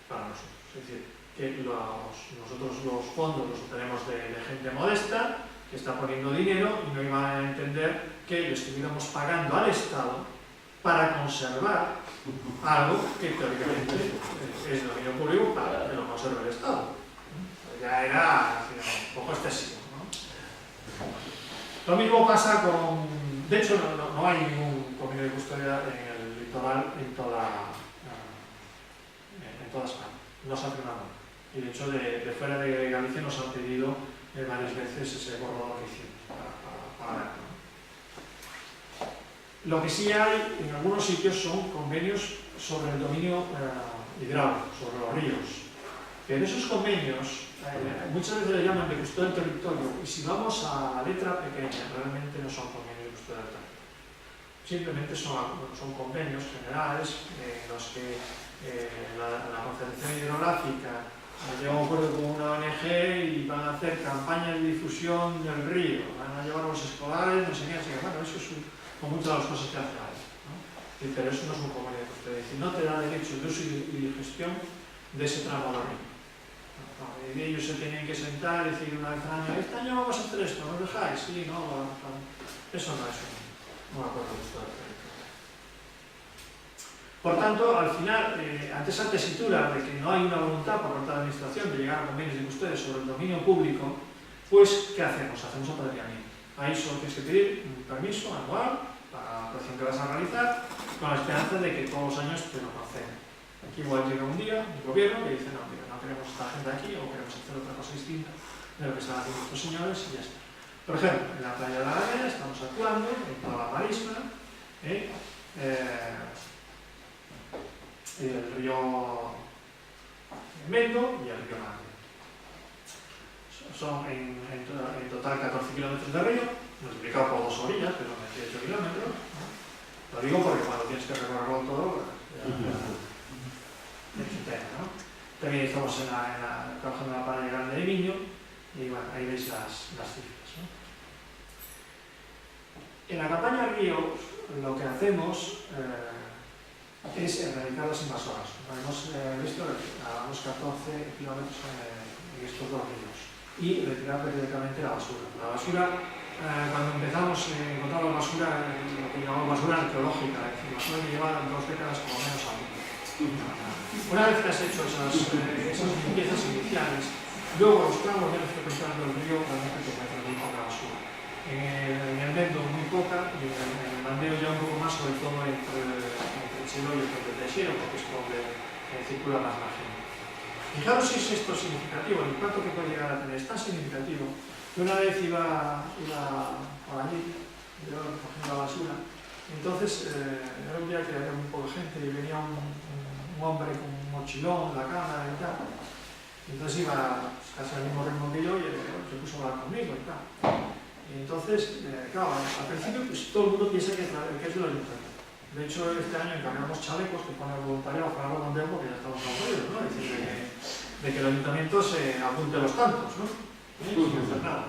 para nosotros. Es decir, que nosotros los fondos los obtenemos de gente modesta que está poniendo dinero y no iban a entender que le estuviéramos pagando al Estado para conservar algo que teóricamente es dominio público para que lo conserve el Estado. Ya era un poco excesivo, ¿no? Lo mismo pasa con... De hecho, no hay ningún convenio de custodia en el litoral en toda España. No se hace nada. Y de hecho, de fuera de Galicia nos han pedido varias veces ese borrador que hicimos para ver, ¿no? Lo que sí hay en algunos sitios son convenios sobre el dominio hidráulico, sobre los ríos. Pero esos convenios muchas veces le llaman de custodia del territorio, y si vamos a la letra pequeña, realmente no son convenios de custodia del territorio. Simplemente son convenios generales en los que la Confederación Hidrográfica llega a un acuerdo con una ONG y van a hacer campañas de difusión del río, van a llevar a los escolares, no sé qué, bueno, eso es como muchas de las cosas que hace ahí, ¿no? Pero eso no es un convenio de custodia, es decir, no te da derecho de uso y de gestión de ese tramo del río. Y ellos se tienen que sentar y decir una vez al año, este año vamos a hacer esto, ¿nos dejáis? Sí, no, eso no es un acuerdo de custodia del territorio. Por tanto, al final, ante esa tesitura de que no hay una voluntad por parte de la Administración de llegar a convenios de custodia sobre el dominio público, pues, ¿qué hacemos? Hacemos apadrinamiento. Ahí solo tienes que pedir un permiso anual para la operación que vas a realizar, con la esperanza de que todos los años te lo conceden. Aquí igual llega un día el gobierno que dice, no, mira, no queremos esta gente aquí o queremos hacer otra cosa distinta de lo que están haciendo estos señores y ya está. Por ejemplo, en la playa de la Alameda estamos actuando en toda la marisma, el río Mendo y el río Grande. Son en total 14 kilómetros de río, multiplicado por 2 orillas, que son 28 kilómetros. Lo digo porque cuando tienes que recorrerlo todo, ¿no? También estamos trabajando en la playa grande de Miño y bueno, ahí veis las cifras, ¿no? En la campaña ríos lo que hacemos es erradicar las invasoras. Hemos visto que hagamos 14 kilómetros en estos dos ríos y retirar periódicamente la basura. La basura, cuando empezamos encontramos basura, lo que llamamos basura arqueológica, es decir, basura que lleva 2 décadas por lo menos a mí. Una vez que has hecho esas limpiezas iniciales, luego los tramos menos frecuentados del río realmente te encuentran muy poca basura. En el Mendo muy poca y en el Mandeo ya un poco más, sobre todo entre el Chelo y el Puente Teixeiro, porque es donde circula más la gente. Fijaros si es esto significativo, el impacto que puede llegar a tener es tan significativo que una vez iba por allí, yo recogiendo la basura, entonces era un día que había un poco de gente y venía un hombre con un mochilón, la cámara y tal. Entonces iba casi al mismo ritmo que yo y se puso a hablar conmigo y tal. Y entonces, claro, al principio pues, todo el mundo piensa que es del ayuntamiento. De hecho, este año encargamos chalecos que ponen voluntariado para el redondeo porque ya estamos aburridos, ¿no? Es decir, de que el ayuntamiento se apunte los tantos, ¿no? Sin hacer nada.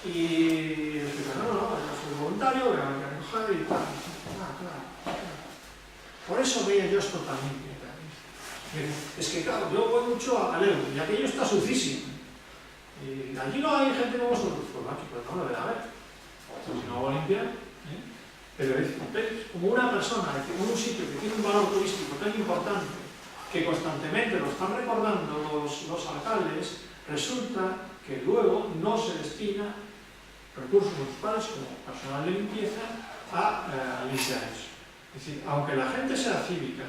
Y yo dije, no, yo soy voluntario, voy a recoger y tal. Claro. Por eso veía yo esto también. Es que claro, yo voy mucho a Leo y aquello está sucísimo. Y allí no hay gente como vosotros. Pues macho, pues no lo debe haber. Si no hago limpiar. Pero es como una persona, en un sitio que tiene un valor turístico tan importante, que constantemente lo están recordando los alcaldes, resulta que luego no se destina recursos municipales como personal de limpieza a limpiar eso. Es decir, aunque la gente sea cívica,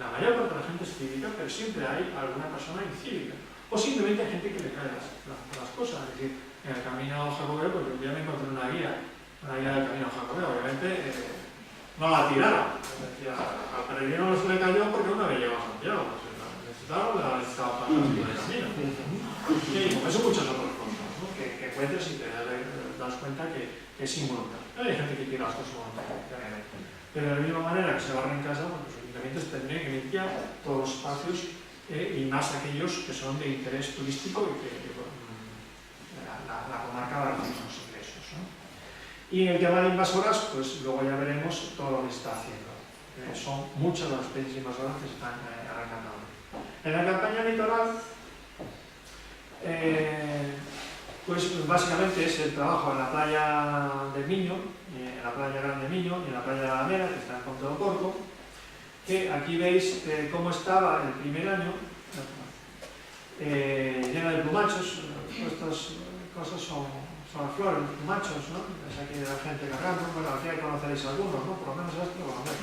la mayor parte de la gente es cívica, pero siempre hay alguna persona incívica. O simplemente hay gente que le cae las cosas. Es decir, en el camino jacobeo, pues yo me encontré una guía del camino jacobeo. Obviamente, no la tiraron. Al peregrino no se le cayó porque no había llegado a Santiago. La necesitaba para el camino. Y con eso muchas otras cosas, ¿no? que cuentas y te das cuenta que es involuntario. Hay gente que tira las cosas voluntariamente. Pero de la misma manera que se barra en casa, pues los ayuntamientos tendrían que limpiar todos los espacios y más aquellos que son de interés turístico y que la comarca va a recibir unos ingresos, ¿no? Y en el tema de invasoras, pues luego ya veremos todo lo que está haciendo. Son muchas las especies invasoras que se están arrancando. En la campaña litoral, pues básicamente es el trabajo en la playa del Miño, en la playa Grande Miño y en la playa de la Alameda, que está en Ponte do Corpo, que aquí veis cómo estaba el primer año, llena de plumachos. Estas cosas son las flores, los plumachos, ¿no? Es aquí la gente cargando. Bueno, aquí conoceréis algunos, ¿no? Por lo menos esto lo conocéis.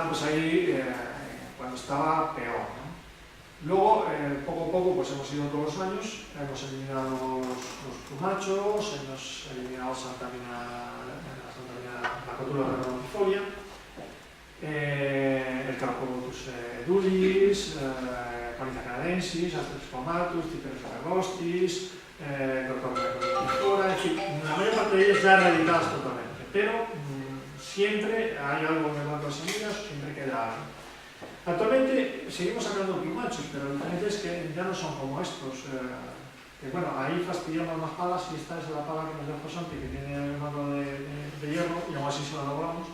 Pues ahí cuando estaba peor, ¿no? Luego, poco a poco, pues hemos ido todos los años, hemos eliminado los plumachos, hemos eliminado la cotula reproducifolia, el Carpodotus edulis, Coriza canadensis, Asterix pomatus, Ciperus agostis, Corcovia, en fin, la mayor parte de ellas ya erradicadas totalmente, pero siempre hay algo en el banco de semillas, siempre queda algo. Actualmente seguimos sacando plumachos, pero la diferencia es que ya no son como estos. Que bueno, ahí fastidiamos más palas y esta es la pala que nos dejó Santi, que tiene el mango de hierro y aún así se la logramos.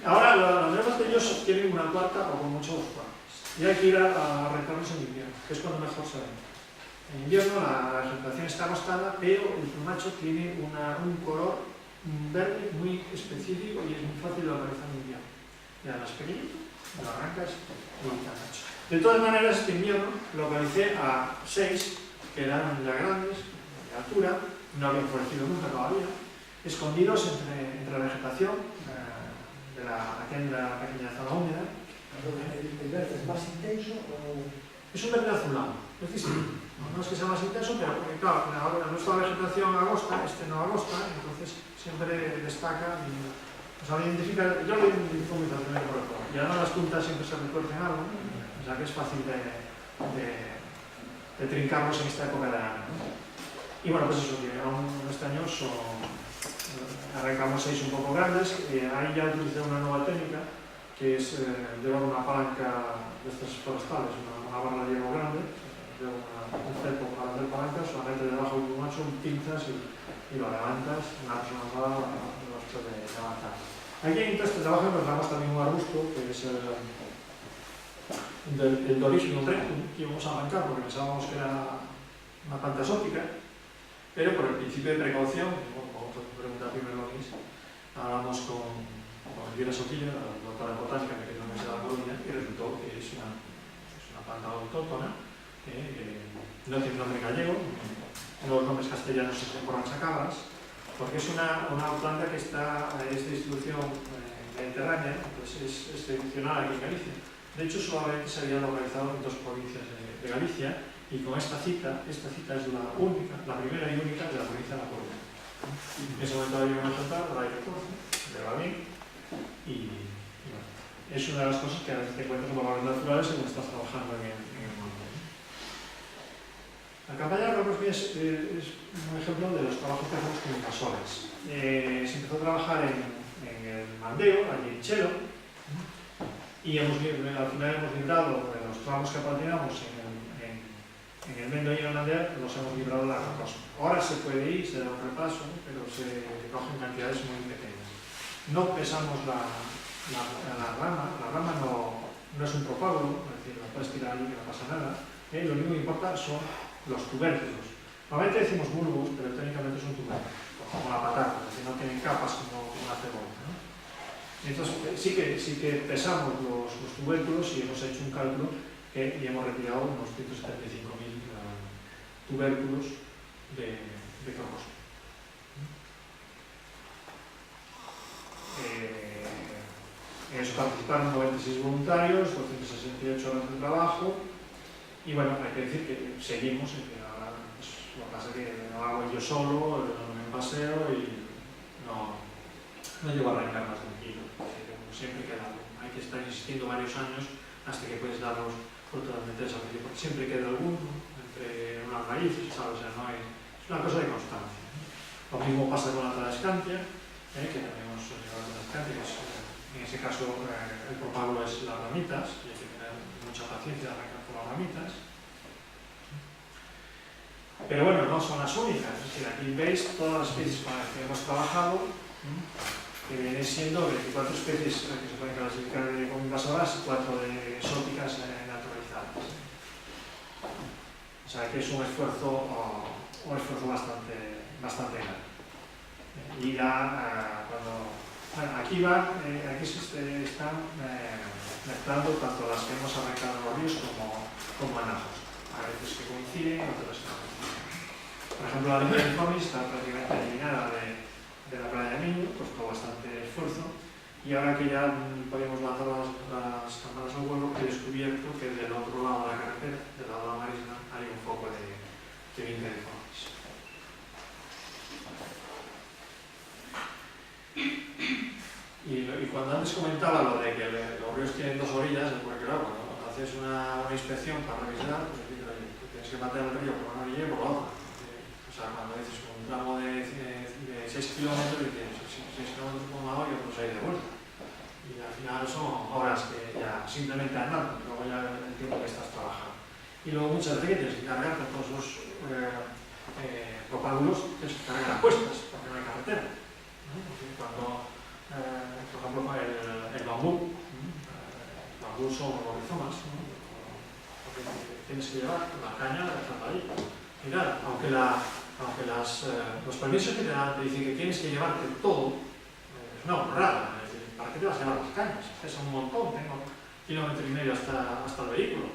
Ahora, los nuevos de ellos tienen una cuarta o con mucho dos cuartas. Y hay que ir a arrancarlos en invierno, que es cuando mejor se ven. En invierno la vegetación está agostada, pero el plumacho tiene un color verde muy específico y es muy fácil de localizar en invierno. Y además pequeñito, lo arrancas y tan ancho. De todas maneras, este invierno localicé a 6 que eran ya grandes, de altura, no habían florecido nunca todavía, escondidos entre la vegetación de la pequeña zona húmeda. ¿El verde es más intenso o...? Es un verde azulado, es distinto. No es que sea más intenso, pero porque, claro, ahora nuestra vegetación agosta, este no agosta, entonces siempre destaca y identifica, yo lo identifico muy fácilmente por el color. Y además las puntas siempre se retuercen algo, o sea que es fácil de trincarlos en esta época de año, ¿no? Y bueno, pues eso, que aún este año arrancamos 6 un poco grandes. Ahí ya utilicé una nueva técnica, que es llevar una palanca de estas forestales, una barra de hierro grande, llevo un cepo para hacer palancas, solamente debajo del macho pinzas y lo levantas, una persona normal no los puede levantar. Aquí en este trabajo encontramos también un arbusto, que es el Dorismium rectum, que íbamos a arrancar porque pensábamos que era una planta exótica, pero por el principio de precaución, como pregunta primero lo que es, hablamos con Elvira Sotillo, la doctora de botánica que tiene la Universidad de La Coruña, y resultó que es una planta autóctona, no tiene nombre gallego, los nombres castellanos se hacen por anchacabras, porque es una planta que es de distribución mediterránea, pues es excepcional aquí en Galicia. De hecho, solamente se había localizado en 2 provincias de Galicia, y con esta cita es la primera y única de la provincia de La Coruña. En ese momento había una ejemplar, la I-14, de Babín, y bueno, es una de las cosas que a veces te encuentras en valores naturales cuando estás trabajando en el mundo. La campaña de Ramos Vías es un ejemplo de los trabajos que hacemos con invasores. Se empezó a trabajar en el Mandeo, allí en Chelo, y al final hemos librado los tramos que patinamos en el Mendo y en el Mandeo, los hemos librado de la Carcosa. Ahora se puede ir, se da un repaso, pero se cogen cantidades muy pequeñas. No pesamos la rama no es un propágulo, es decir, la puedes tirar allí que no pasa nada. Lo único que importa son los tubérculos. Normalmente decimos bulbos, pero técnicamente son tubérculos, como la patata, es decir, no tienen capas como una cebolla, ¿no? Entonces sí que pesamos los tubérculos y hemos hecho un cálculo y hemos retirado unos 175.000 tubérculos de carcosa. En eso participaron 96 voluntarios, 268 horas de trabajo, y bueno, hay que decir que seguimos, que ahora pues, lo que pasa es que no hago yo solo, no me paseo y no llego a arrancar más de un kilo. Siempre queda algo. Hay que estar insistiendo varios años hasta que puedes dar los totalmente desafíos, porque siempre queda alguno entre unas raíces, ¿sabes? O sea, no es una cosa de constancia. Lo mismo pasa con la Tradescantia, que tenemos la Tradescantia, que es, en ese caso el propágulo es las ramitas, y hay que tener mucha paciencia de arrancar por las ramitas. Pero bueno, no son las únicas, es decir, aquí veis todas las especies con las que hemos trabajado, que vienen siendo 24 especies que se pueden clasificar como invasoras y 4 de exóticas naturalizadas. O sea que es un esfuerzo bastante grande. Y ya bueno, aquí se están mezclando tanto las que hemos arrancado en los ríos como anajos. A veces que coinciden, otras que no coinciden. Por ejemplo, la línea del Comis está prácticamente eliminada de la playa de Miño, costó bastante esfuerzo, y ahora que ya podemos lanzar las campanas al vuelo, he descubierto que del otro lado de la carretera, del lado de la marisma, hay un foco de vinca de Comis. Y cuando antes comentaba lo de que los ríos tienen dos orillas, es porque claro, cuando haces una inspección para revisar, pues tienes que matar el río por una orilla y por la otra. O sea, cuando dices un tramo de 6 kilómetros, dices 6 kilómetros por un lado y otros 6 de vuelta. Y al final son horas que ya simplemente andando, luego ya el tiempo que estás trabajando. Y luego muchas veces tienes que cargar con todos los propágulos, tienes que cargar a cuestas, porque no hay carretera. Cuando, por ejemplo, el bambú, son los rizomas, porque tienes que llevar la caña dejando ahí. Mirad, aunque los permisos que te dan te dicen que tienes que llevarte todo, es una borrada. Es decir, ¿para qué te vas a llevar las cañas? Pesa un montón, tengo 1,5 kilómetros hasta el vehículo,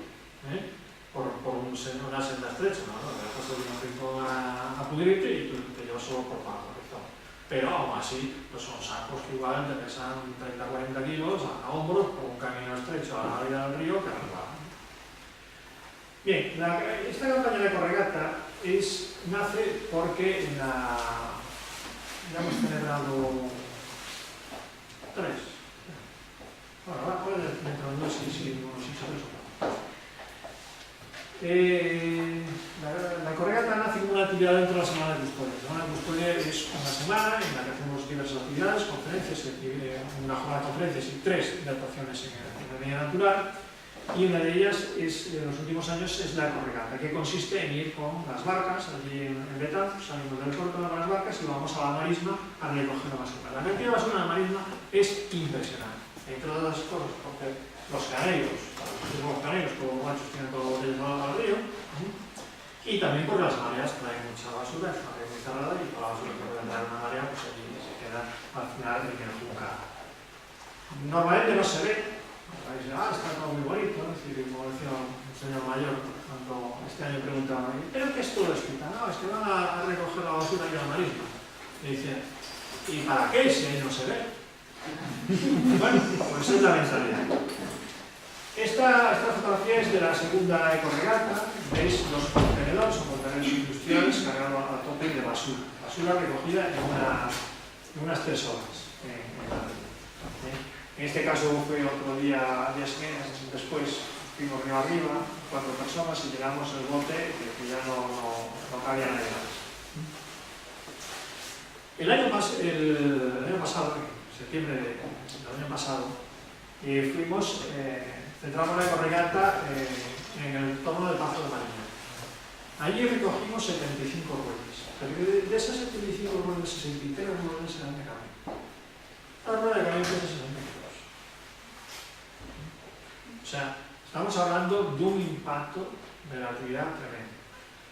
por una senda estrecha, ¿no? Le dejas el rincón a pudrirte y tú te llevas solo por parte. Pero aún así, pues son sacos que igual te pesan 30-40 kilos a hombros por un camino estrecho a la orilla del río que arriba. Bien, esta campaña de corregata nace porque ya hemos celebrado 3. Bueno, ahora dentro de unos 6 o 3. La corregata nace como una actividad dentro de la Semana de Custodia. La Semana de Custodia es una semana en la que hacemos diversas actividades, conferencias, una jornada de conferencias y 3 de actuaciones en la línea natural. Y una de ellas, en los últimos años, es la corregata, que consiste en ir con las barcas, allí en Betanzos, salimos del puerto con las barcas y vamos a la marisma a recoger la basura. La cantidad de basura en la marisma es impresionante, entre otras cosas, porque los caneiros, como machos tienen todos los botellas al río, y también porque las mareas traen mucha basura, es una marea muy cerrada y toda la basura que puede entrar en una marea, pues allí se queda al final en el juzgado. Normalmente no se ve. Está todo muy bonito, ¿no? Es decir, como decía el señor mayor, cuando este año preguntaba, ¿pero qué es todo esto? No, es que van a recoger la basura y la marisma. Y dice, ¿y para qué si ahí no se ve? Bueno, pues es la mentalidad. Esta fotografía es de la segunda ecorregata. Veis los contenedores o contenedores industriales cargados a tope de basura. Basura recogida en unas 3 horas en la red. En este caso fue otro día después, fuimos río arriba, 4 personas y llegamos el bote que ya no cabía nadie más. El año pasado, en septiembre del año pasado, centramos la ecorregata en el entorno del Pazo de Mariña. Allí recogimos 75 ruedas, pero de esas 75 ruedas, 63 ruedas eran de cambio. La rueda de cambio es de 60 kilos. O sea, estamos hablando de un impacto de la actividad tremendo.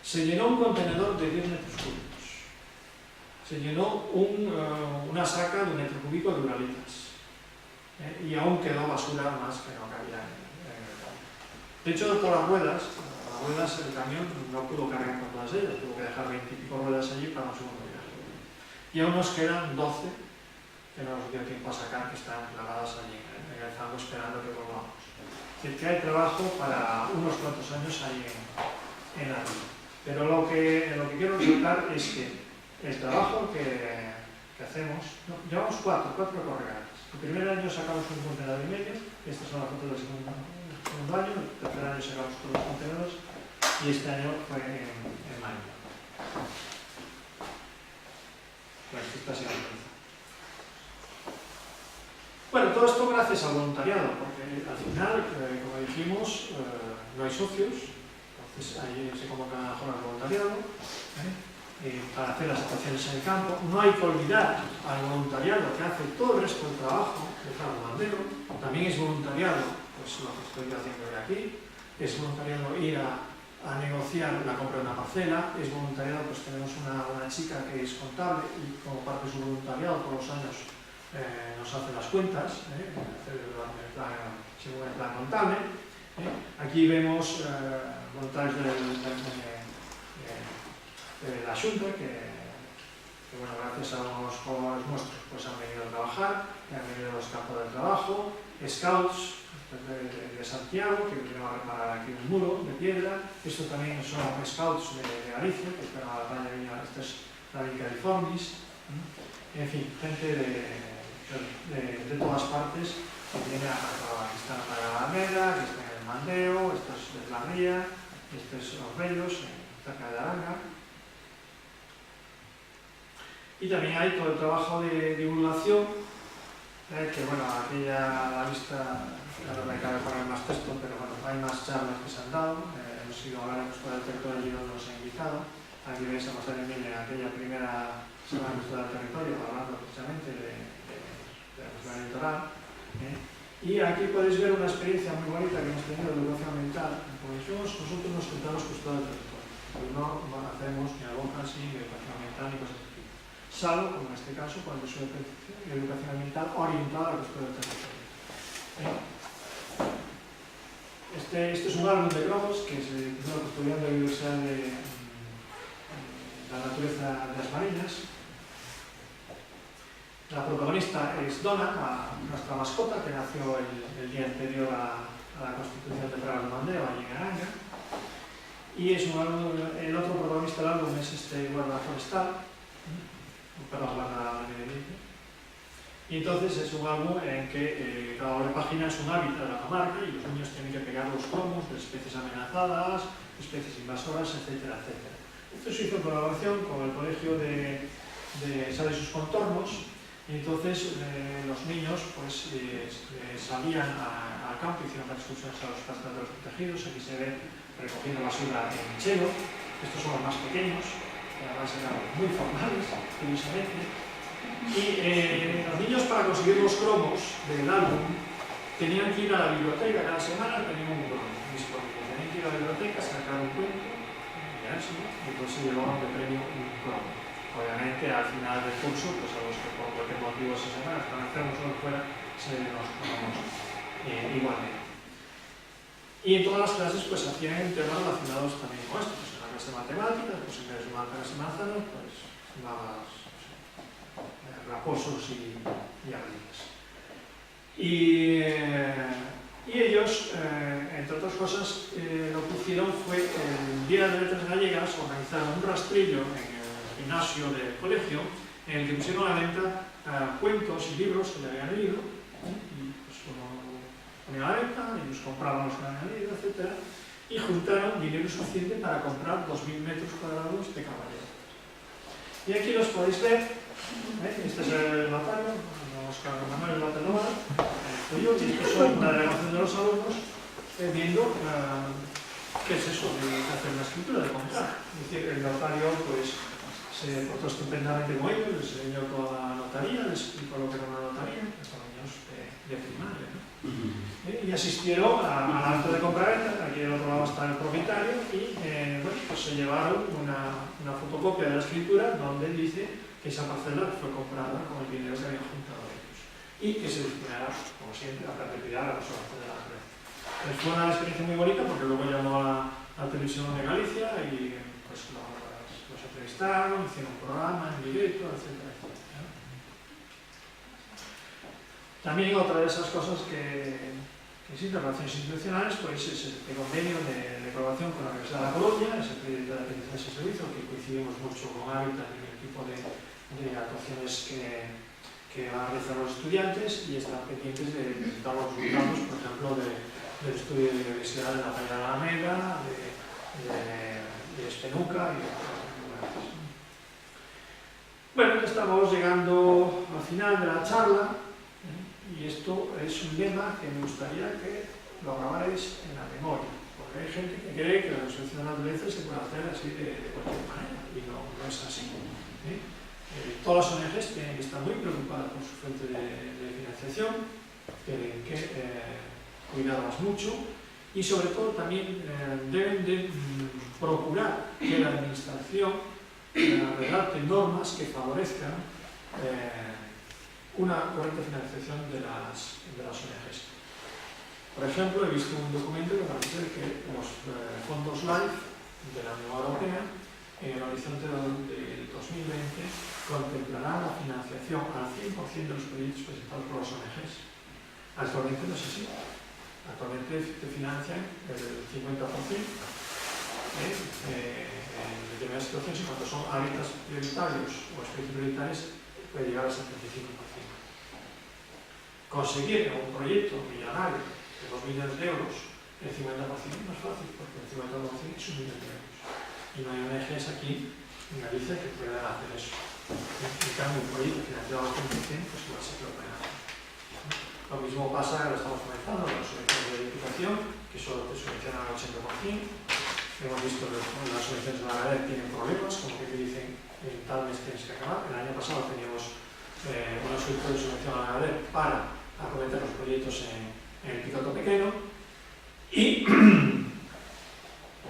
Se llenó un contenedor de 10 metros cúbicos. Se llenó una saca de 1 metro cúbico de uralitas. Y aún quedó basura más que no cabía en el camión. De hecho, todas las ruedas el camión no pudo cargar con todas ellas, tuvo que dejar 20 y pico ruedas allí para un segundo viaje. Y aún nos quedan 12 que no nos dio tiempo a sacar, que están clavadas allí en el fango esperando que volvamos. Es decir, que hay trabajo para unos cuantos años ahí en la ría. Pero lo que quiero resaltar es que el trabajo que hacemos, no, llevamos cuatro corregadas. El primer año sacamos un contenedor y medio, estas son las fotos del segundo año, el tercer año sacamos todos los contenedores y este año fue en mayo. Pues esta ha sido la empresa. Bueno, todo esto gracias al voluntariado, porque al final, como dijimos, no hay socios, entonces ahí se convocan jornadas de voluntariado para hacer las actuaciones en el campo. No hay que olvidar al voluntariado que hace todo el resto del trabajo de Fran Romandero. También es voluntariado, pues lo que estoy haciendo de aquí, es voluntariado ir a negociar la compra de una parcela, es voluntariado, pues tenemos una chica que es contable y como parte de su voluntariado todos los años nos hace las cuentas, según el plan contable. Aquí vemos voluntarios de la Xunta que bueno, gracias a unos jóvenes nuestros pues han venido a trabajar, han venido a los campos de trabajo, scouts de Santiago que vinieron a reparar aquí un muro de piedra. Esto también son scouts de Galicia que esperan a la raya de esta es la Californis. En fin, gente de todas partes que viene a trabajar. Aquí están en la Alameda, aquí están en el Mandeo, esto es de la Ría, esto es Los Bellos, cerca de Aranga. Y también hay todo el trabajo de divulgación, que bueno, aquí ya a la vista, claro, me cabe poner más texto, pero bueno, hay más charlas que se han dado, hemos ido a hablar con el territorio y nos ha invitado. Aquí veis a José Emilio en aquella primera semana del territorio, hablando precisamente de la cuestión electoral. Y aquí podéis ver una experiencia muy bonita que hemos tenido de educación ambiental. Como dijimos, nosotros nos sentamos custodia del territorio, pero no hacemos ni abogas ni educación ambiental ni cosas así. Salvo, como en este caso, cuando es educación ambiental orientada a la custodia del territorio. Este es un álbum de cromos que se hizo custodiando la Universidad de la Naturaleza de las Marinas. La protagonista es Donna, nuestra mascota, que nació el día anterior a la constitución de Fran Romandero, allí en Aranga. Y es un álbum, el otro protagonista del álbum es este guarda forestal, guarda medio ambiente. Y entonces es un álbum en que cada página es un hábitat de la comarca y los niños tienen que pegar los cromos de especies amenazadas, especies invasoras, etcétera, etcétera. Esto se hizo en colaboración con el Colegio de Sal y sus contornos. Y entonces los niños pues, salían al campo, hicieron las excursiones a los pastores protegidos. Aquí se ve recogiendo basura en Michelo. Estos son los más pequeños, que además eran muy formales, curiosamente. Y los niños, para conseguir los cromos del álbum, tenían que ir a la biblioteca cada semana, tenían un cromo disponible. Tenían que ir a la biblioteca, sacar un cuento, mirárselo, y entonces se llevaban de premio un cromo. Obviamente, al final del curso, pues a los que por cualquier motivo esa semana están enfermos o fuera, se los cromos igualmente. Y en todas las clases pues hacían temas relacionados también con esto. Pues en la clase de matemáticas, pues en vez de sumar caras y manzanas, pues más raposos y ardillas. Y ellos, entre otras cosas, lo que hicieron fue el Día de Letras Gallegas organizaron un rastrillo en el gimnasio del colegio en el que pusieron a la venta cuentos y libros que le habían leído y pues uno ponían a la venta, ellos compraban los que habían leído, etc. Y juntaron dinero suficiente para comprar 2.000 metros cuadrados de caballero. Y aquí los podéis ver, este es el notario, Oscar Manuel Bateloma, estoy yo, y esto soy una delegación de los alumnos viendo qué es eso de hacer una escritura, de comprar. Es decir, el notario pues se portó estupendamente con ellos, les enseñó toda la notaría, les explicó lo que era una notaría, que son niños de primaria, ¿no? Y asistieron al acto de compraventa. Aquí al otro lado está el propietario y bueno, pues se llevaron una fotocopia de la escritura donde dice que esa parcela fue comprada con el dinero que habían juntado ellos y que se destinará, como siempre, a perpetuidad la conservación de la naturaleza. Fue una experiencia muy bonita porque luego llamó a la televisión de Galicia y pues los entrevistaron, hicieron un programa en directo, etcétera, etcétera. También otra de esas cosas que existen relaciones institucionales, pues es este convenio de colaboración con la Universidad de La Coruña, es el proyecto de aprendizaje de ese servicio, que coincidimos mucho con Hábitat en el tipo de actuaciones que van a realizar los estudiantes, y están pendientes de presentar los resultados, por ejemplo, del estudio de biodiversidad de la Playa de la Alameda, de Espenuca y otras. Bueno, estamos llegando al final de la charla, y esto es un lema que me gustaría que lo grabarais en la memoria, porque hay gente que cree que la conservación de la naturaleza se puede hacer así de cualquier manera, y no es así. Todas las ONGs tienen que estar muy preocupadas por su fuente de financiación, tienen que cuidarlas mucho, y sobre todo también deben de procurar que la administración redacte normas que favorezcan una correcta financiación de las ONGs. Por ejemplo, he visto un documento que parece que los fondos LIFE de la Unión Europea en el horizonte del 2020 contemplarán la financiación al 100% de los proyectos presentados por las ONGs. Actualmente no es así. Actualmente te financian el 50% en determinadas situaciones, y cuando son hábitats prioritarios o especies prioritarias puede llegar al 75%. Conseguir un proyecto millonario de 2 millones de euros el 50% no es fácil, porque el 50% es 1 millón de euros. Y no hay ONGs aquí en Galicia que puedan hacer eso. En cambio, un proyecto financiado al 100%, pues igual sí que lo pueden hacer. Lo mismo pasa, que lo estamos comenzando, con las subvenciones de edificación, que solo te subvencionan al 80%. Hemos visto que las subvenciones de la ARED tienen problemas, como que te dicen en tal mes tienes que acabar. El año pasado teníamos una solicitud de subvención a la ARED para acometer los proyectos en el Picoto Pequeno, y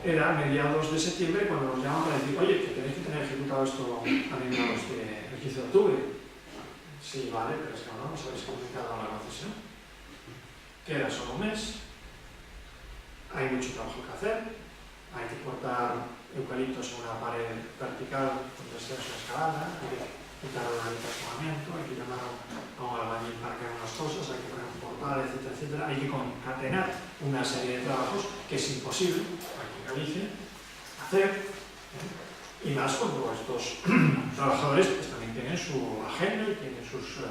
era a mediados de septiembre cuando nos llaman para decir: oye, que tenéis que tener ejecutado esto a mediados del 15 de octubre. Sí, vale, pero es que no nos habéis comunicado la concesión. Queda solo un mes, hay mucho trabajo que hacer, hay que cortar eucaliptos en una pared vertical con descenso de escalada, hay que quitar una de estacionamiento, hay que llamar a un albañil para que haga unas cosas, hay que poner un portal, etcétera, etcétera. Hay que concatenar una serie de trabajos que es imposible aquí en Galicia hacer, y más cuando estos trabajadores pues, también tienen su agenda y tienen sus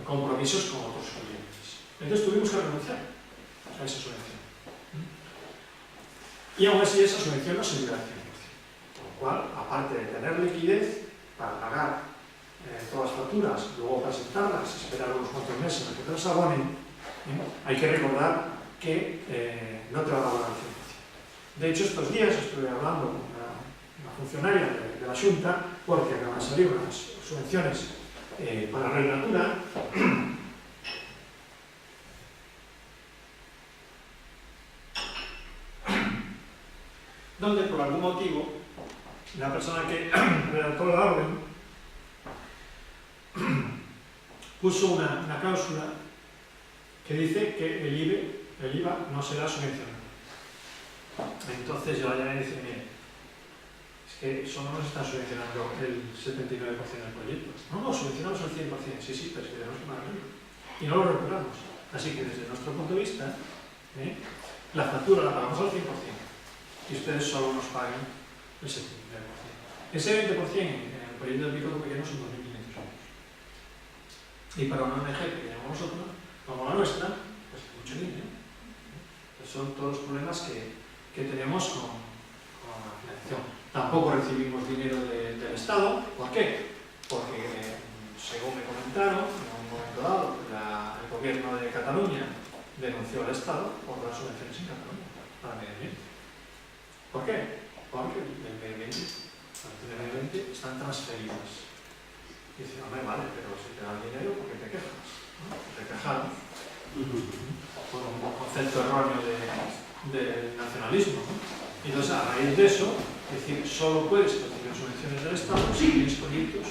compromisos con otros clientes. Entonces tuvimos que renunciar a esa subvención. Y aún así esa subvención no se dio al 100%. Con lo cual, aparte de tener liquidez para pagar todas las facturas, luego presentarlas, esperar unos cuantos meses a que te las abonen, hay que recordar que no te van a abonar al 100%. De hecho, estos días estuve hablando con una funcionaria de la Xunta, porque acaban de salir unas subvenciones para Red Natura, donde por algún motivo la persona que redactó la orden puso una cláusula que dice que el IVA no será subvencionado. Entonces yo la llamé y dije: mire, es que solo nos está subvencionando el 79% del proyecto. No, subvencionamos el 100%, sí, pero es que tenemos que pagar el IVA. Y no lo recuperamos. Así que desde nuestro punto de vista, la factura la pagamos al 100%. Y ustedes solo nos pagan el 79%. Ese 20% en el proyecto del Picoto Pequeno son 2.500 euros. Y para una ONG que tenemos nosotros, como la nuestra, pues mucho dinero. Pues son todos los problemas que tenemos con la financiación. Tampoco recibimos dinero del Estado. ¿Por qué? Porque, según me comentaron, en un momento dado, el gobierno de Cataluña denunció al Estado por las subvenciones en Cataluña para medio ambiente. ¿Por qué? Porque el medio ambiente están transferidas. Y dicen: hombre, vale, pero si te dan dinero, ¿por qué te quejas? ¿No? Te quejaron por un concepto erróneo de nacionalismo, ¿no? Y entonces, a raíz de eso, es decir, solo puedes recibir subvenciones del Estado si tienes proyectos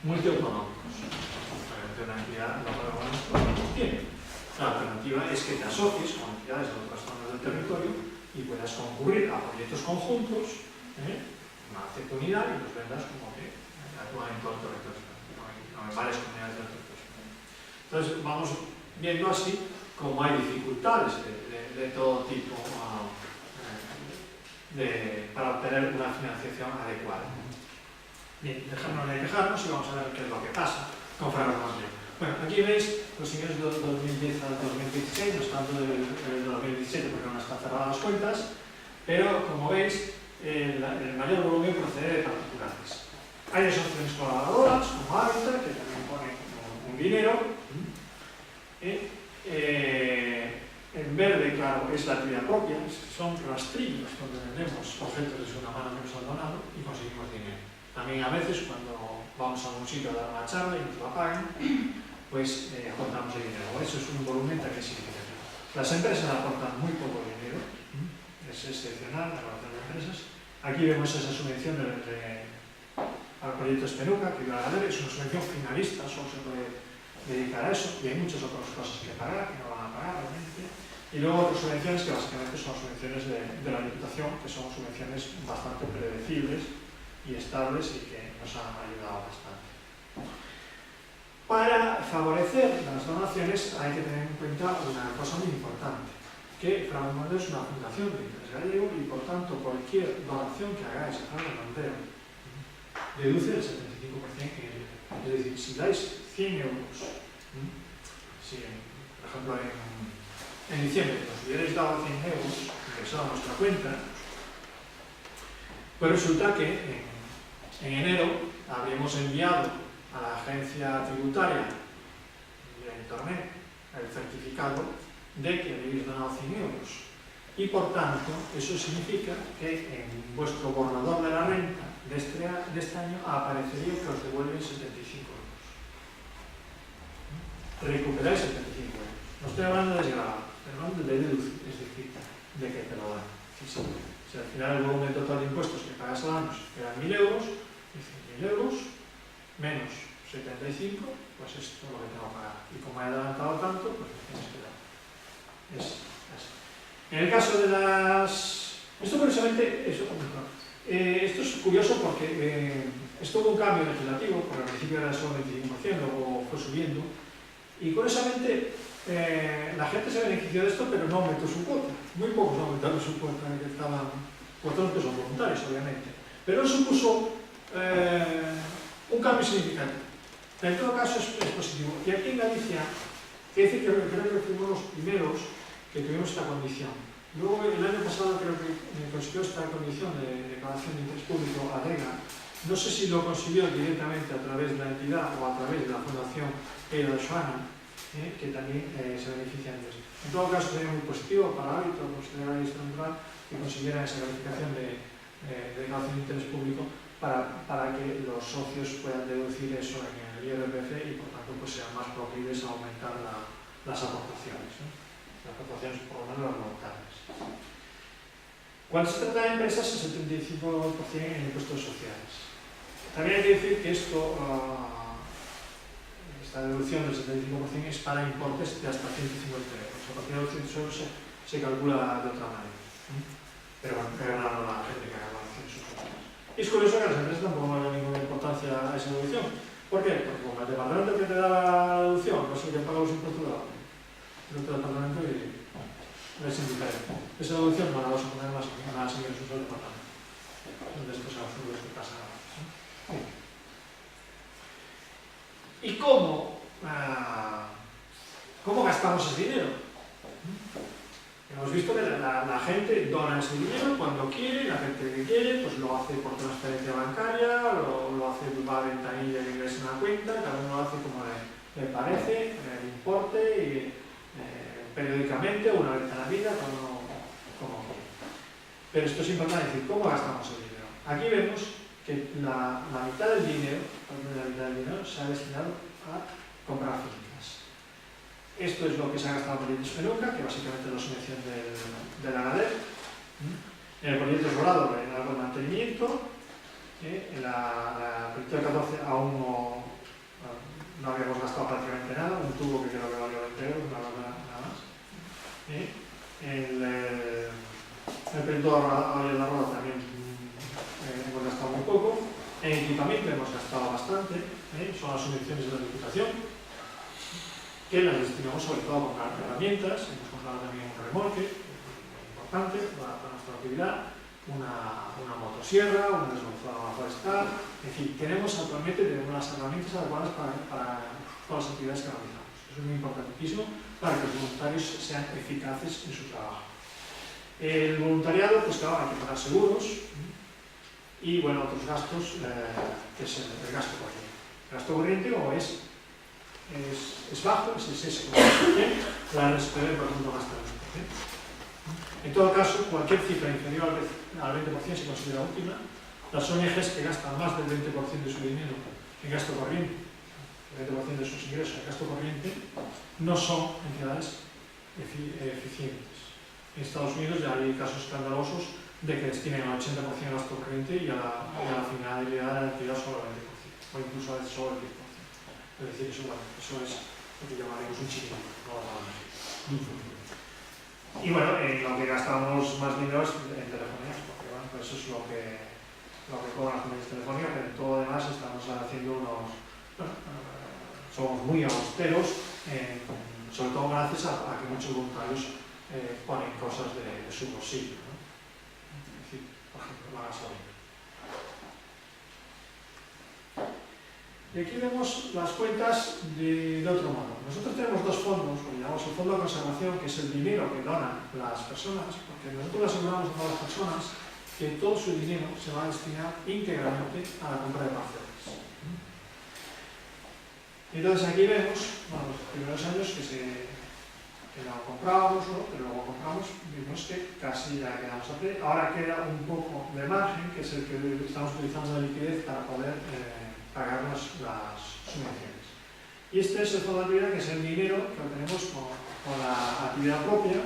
multiautonómicos. Obviamente una entidad no no tiene. La alternativa es que te asocies con entidades de otras zonas del territorio y puedas concurrir a proyectos conjuntos, una cierta unidad, y los vendas como que actúan en todo el territorio español, en varias comunidades del territorio español. Entonces vamos viendo así cómo hay dificultades de de todo tipo para obtener una financiación adecuada. Bien, dejémonos de quejarnos y vamos a ver qué es lo que pasa con Fraga Romandeo. Bueno, aquí veis los ingresos de 2010 al 2016, no es tanto del 2017 porque no están cerradas las cuentas, pero como veis, el mayor volumen procede de particulares. Hay asociaciones colaboradoras, como Habitat, que también pone un dinero. En verde, claro, es la actividad propia, son rastrillos donde vendemos objetos de segunda mano que nos han donado y conseguimos dinero. También a veces cuando vamos a algún sitio a dar una charla y nos la pagan, pues aportamos el dinero. Eso es un volumen también significativo. Las empresas aportan muy poco dinero, es excepcional la relación de empresas. Aquí vemos esa subvención al proyecto Espenuca, que iba a dar, es una subvención finalista, solo se puede dedicar a eso, y hay muchas otras cosas que pagar, que no van a pagar realmente. Y luego otras subvenciones que básicamente son subvenciones de la Diputación, que son subvenciones bastante predecibles y estables y que nos han ayudado bastante. Para favorecer las donaciones hay que tener en cuenta una cosa muy importante, que Fraga Romandeo es una fundación de interés gallego y por tanto cualquier donación que hagáis a Fraga Romandeo deduce el 75% en el IVA. Es decir, si dais 100 euros, si por ejemplo en diciembre nos hubierais dado 100 euros ingresado a nuestra cuenta, pues resulta que en enero habríamos enviado a la agencia tributaria vía internet el certificado de que habéis donado 100 euros. Y por tanto, eso significa que en vuestro borrador de la renta de este año aparecería que os devuelven 75 euros. Recuperáis 75 euros. No estoy hablando de desgravar, estoy hablando de deducir, es decir, de que te lo dan. Si al final el volumen total de impuestos que pagas al año eran 1.000 euros, dicen 1.000 euros menos 75, pues esto es lo que tengo que pagar. Y como he adelantado tanto, pues me tienes que dar. Es así. En el caso de las... Esto curiosamente, esto es curioso porque esto hubo un cambio legislativo, porque al principio era solo 25%, luego fue subiendo, y curiosamente la gente se benefició de esto, pero no aumentó su cuota. Muy pocos aumentaron su cuota, que estaban cuotas que son voluntarios, obviamente. Pero eso supuso un cambio significativo. En todo caso es positivo. Y aquí en Galicia, creo que fuimos los primeros que tuvimos esta condición. Luego, el año pasado creo que consiguió esta condición de declaración de interés público ADEGA. No sé si lo consiguió directamente a través de la entidad o a través de la Fundación Eira de Xoana, que también se benefician de eso. En todo caso, sería muy positivo para Hábitat, los legales central, que consiguieran esa calificación de declaración de interés público para que los socios puedan deducir eso en el IRPF y por tanto pues, sean más proclives a aumentar las aportaciones. Las aportaciones por lo menos las voluntarias. Cuando se trata de empresas, el 75% en impuestos sociales. También hay que decir que esta deducción del 75% es para importes de hasta 150 euros. A partir de los 100 euros se calcula de otra manera. Pero bueno, que ganará la gente que haga evaluaciones sociales. Y es curioso que a las empresas tampoco no le ninguna importancia a esa deducción. ¿Por qué? Porque como el departamento que te da la deducción no es el que paga los impuestos, el otro departamento es indiferente. Esa deducción no la vas a poner más ingresos del departamento. Entonces, esto es absurdo que pasa ahora. ¿Y cómo gastamos ese dinero? Hemos visto que la gente dona ese dinero cuando quiere, la gente que quiere, pues lo hace por transferencia bancaria, lo hace va a ventanilla que ingresa en la cuenta, cada uno lo hace como le parece, el importe, y, periódicamente, una vez a la vida, como quiere. Pero esto es importante decir, ¿cómo gastamos el dinero? Aquí vemos que la mitad del dinero se ha destinado a comprar fincas. Esto es lo que se ha gastado en el proyecto Espenuca, que básicamente es la subvención del ANADER. En el proyecto Esborado, en algo de mantenimiento. En el proyecto de 14 aún no habíamos gastado prácticamente nada, un tubo que creo que valió 20 euros, nada más. En el proyecto de la Roda también hemos gastado muy poco. En equipamiento hemos gastado bastante, son las subvenciones de la Diputación, que las destinamos sobre todo a comprar herramientas, hemos dar también un remolque, importante para nuestra actividad, una motosierra, una desbrozadora forestal, en fin, actualmente tenemos las herramientas adecuadas para todas las actividades que realizamos. Eso es muy importantísimo para que los voluntarios sean eficaces en su trabajo. El voluntariado, pues claro, hay que pagar seguros y, bueno, otros gastos, que es el gasto corriente. El gasto corriente o es bajo, es ese, la RSPB, por ejemplo, gasta el 2%. En todo caso, cualquier cifra inferior al 20% se considera útil. Las ONGs que gastan más del 20% de su dinero en gasto corriente, el 20% de sus ingresos en gasto corriente, no son entidades eficientes. En Estados Unidos ya hay casos escandalosos de que destinen al 80% de gasto corriente y a la finalidad de la actividad solo el 20%, o incluso a veces solo el 10%. Es decir, eso es lo que llamaremos un chiquito, no lo llamamos así. Y bueno, en lo que gastamos más dinero es en telefonías, porque bueno, pues eso es lo que cobran las compañías telefónicas, pero en todo lo demás estamos haciendo somos muy austeros, sobre todo gracias a que muchos voluntarios ponen cosas de su bolsillo, ¿no? Es decir, por ejemplo, la gasolina. Y aquí vemos las cuentas de otro modo. Nosotros tenemos dos fondos, lo llamamos el Fondo de Conservación, que es el dinero que donan las personas, porque nosotros aseguramos a todas las personas que todo su dinero se va a destinar íntegramente a la compra de parcelas. Entonces aquí vemos, bueno, los primeros años que lo comprábamos, ¿no? Pero luego compramos, vimos que casi ya quedamos a pie. Ahora queda un poco de margen, que es el que estamos utilizando de liquidez para poder pagar las subvenciones. Y este es el fondo de actividad, que es el dinero que obtenemos con la actividad propia,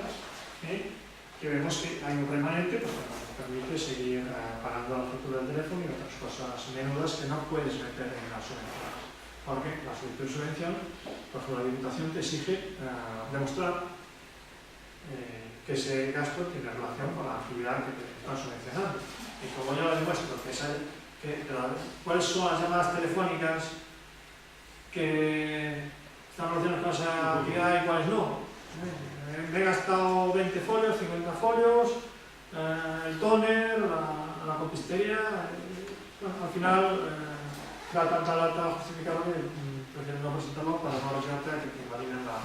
que vemos que hay un remanente, pues, que nos permite seguir pagando la factura del teléfono y otras cosas menudas que no puedes meter en las subvenciones. Porque la solicitud de subvención, por ejemplo, la Diputación te exige demostrar que ese gasto tiene relación con la actividad que te están subvencionando. Y como yo lo demuestro, ¿cuáles son las llamadas telefónicas que están relacionadas con esa actividad y cuáles no? Me he gastado 20 folios, 50 folios, el tóner, la copistería, al final da tanta lata justificada que prefiero no presentarlo para no arriesgarte a que te invaliden la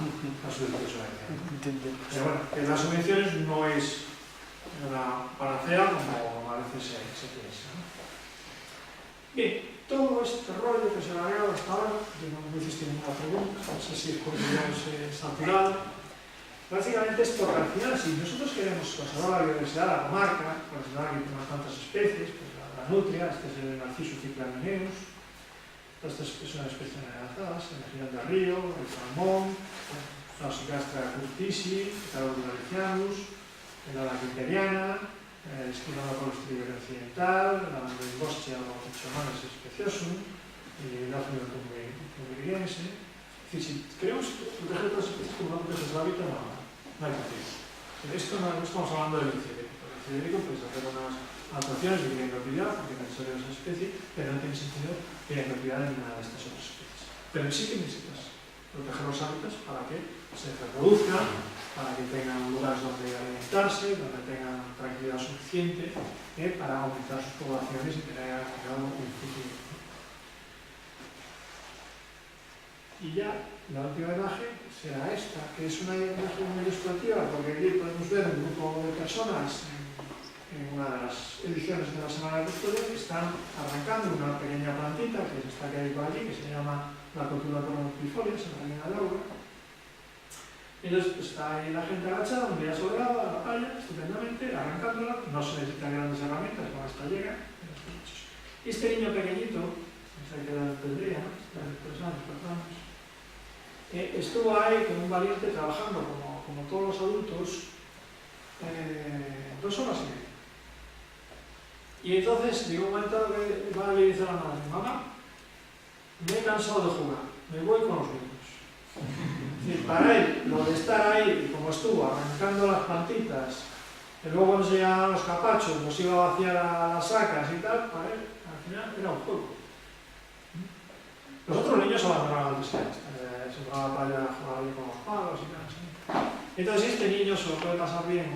solicitud de subvención. Pero bueno, que las subvenciones no es una panacea como a veces se piensa, ¿no? Bien, todo este rollo que se ha agregado hasta ahora, que no me hiciste ninguna pregunta, no sé si es porque ya os he saturado. Básicamente es porque al final, si nosotros queremos conservar la biodiversidad de la comarca, conservar aquí unas tantas especies, pues la nutria, este es el Narciso ciclamineus, estas son especies amenazadas, el mejillón del río, el salmón, la Oxygastra curtisi, el Carolus galicianus, la quinteriana, el Spinosaurus occidental, la Limboschia o Chichomanes speciosum, y el Daphne tumbriense. Es decir, si queremos proteger todas las especies como no proteges el hábitat, no hay motivo. Esto no estamos hablando del licidérico. El licidérico puedes hacer unas adaptaciones de vida en cautividad, porque es necesario esa especie, pero no tiene sentido vida en cautividad en ninguna de estas otras especies. Pero sí que necesitas proteger los hábitats para que se reproduzcan, para que tengan lugares donde alimentarse, donde tengan tranquilidad suficiente para aumentar sus poblaciones y tener un futuro. Y ya la última imagen será esta, que es una imagen muy ilustrativa, porque aquí podemos ver un grupo de personas en una de las ediciones de la Semana de Custodia que están arrancando una pequeña plantita que está que hay por allí, que se llama la cultura coronififolia, se la reina de agua. Entonces está ahí la gente agachada, un día soleado, a la playa, estupendamente, arrancándola, no se necesitan grandes herramientas, con esta llega. Y este niño pequeñito, no sé qué edad tendría, ¿no? 3 años, 4 años, estuvo ahí con un valiente trabajando como todos los adultos 2 horas y media. Y entonces llegó un momento que va a decir a la madre: mamá, me he cansado de jugar, me voy con los niños. Es decir, para él, lo de estar ahí, como estuvo, arrancando las plantitas, y luego cuando se llegaban los capachos, los iba a vaciar a las sacas y tal, para él, al final era un juego. Los otros niños abandonaron antes que se fueron a la playa a jugar ahí con los palos y tal. Entonces este niño se lo puede pasar bien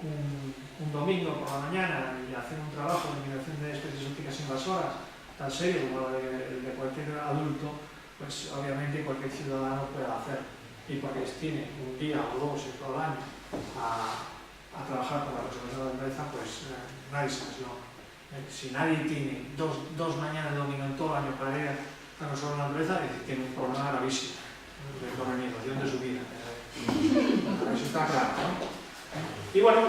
un domingo por la mañana y hacer un trabajo de eliminación de especies ópticas invasoras tan serio como el de cualquier adulto, pues obviamente cualquier ciudadano puede hacer. Y porque tiene un día o dos en todo el año a trabajar con la conservación de la naturaleza, pues nadie se les no. Si nadie tiene dos mañanas de domingo en todo el año para ir a conservar la naturaleza, es decir, tiene un problema gravísimo de organización de su vida. Eso está claro, ¿no? Y bueno,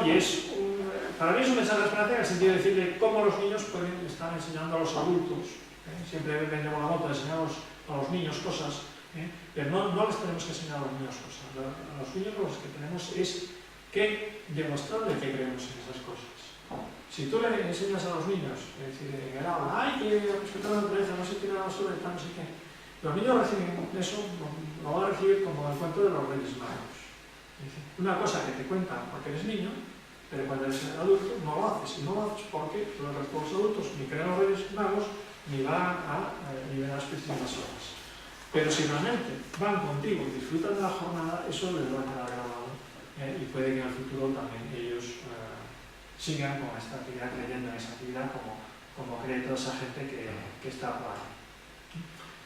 para mí es un mensaje de esperanza en el sentido de decirle cómo los niños pueden estar enseñando a los adultos. Siempre vendemos la moto de enseñar a los niños cosas, pero no les tenemos que enseñar a los niños cosas. A los niños lo que tenemos es que demostrarles que creemos en esas cosas. Si tú le enseñas a los niños, es decir, en el aula, hay que respetar la naturaleza, no se tira la basura, no sé qué, los niños reciben eso, lo van a recibir como el cuento de los Reyes Magos. Una cosa que te cuentan porque eres niño, pero cuando eres adulto no lo haces. Y no lo haces porque los adultos ni creen los Reyes Magos ni van a liberar especies invasoras. Pero si realmente van contigo y disfrutan de la jornada, eso les va a quedar grabado. Y puede que en el futuro también ellos sigan con esta actividad, creyendo en esa actividad como cree toda esa gente que está por ahí.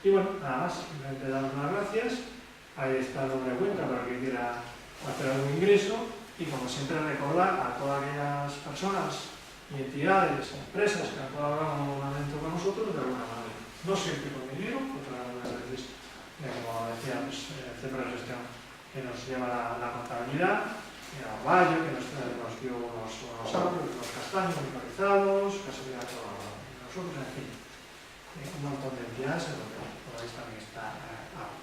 Y bueno, nada más, simplemente daros las gracias. Ahí está el nombre de cuenta para que quiera hacer algún ingreso, y como siempre recordar a todas aquellas personas y entidades, empresas que han colaborado en algún momento con nosotros de alguna manera. No siempre con dinero, porque algunas veces, como decía, pues, el centro de gestión que nos lleva la contabilidad, el Valle, que nos dio unos árboles, unos castaños monitorizados, casualidad con nosotros, en fin, un montón de entidades en donde por ahí también está algo.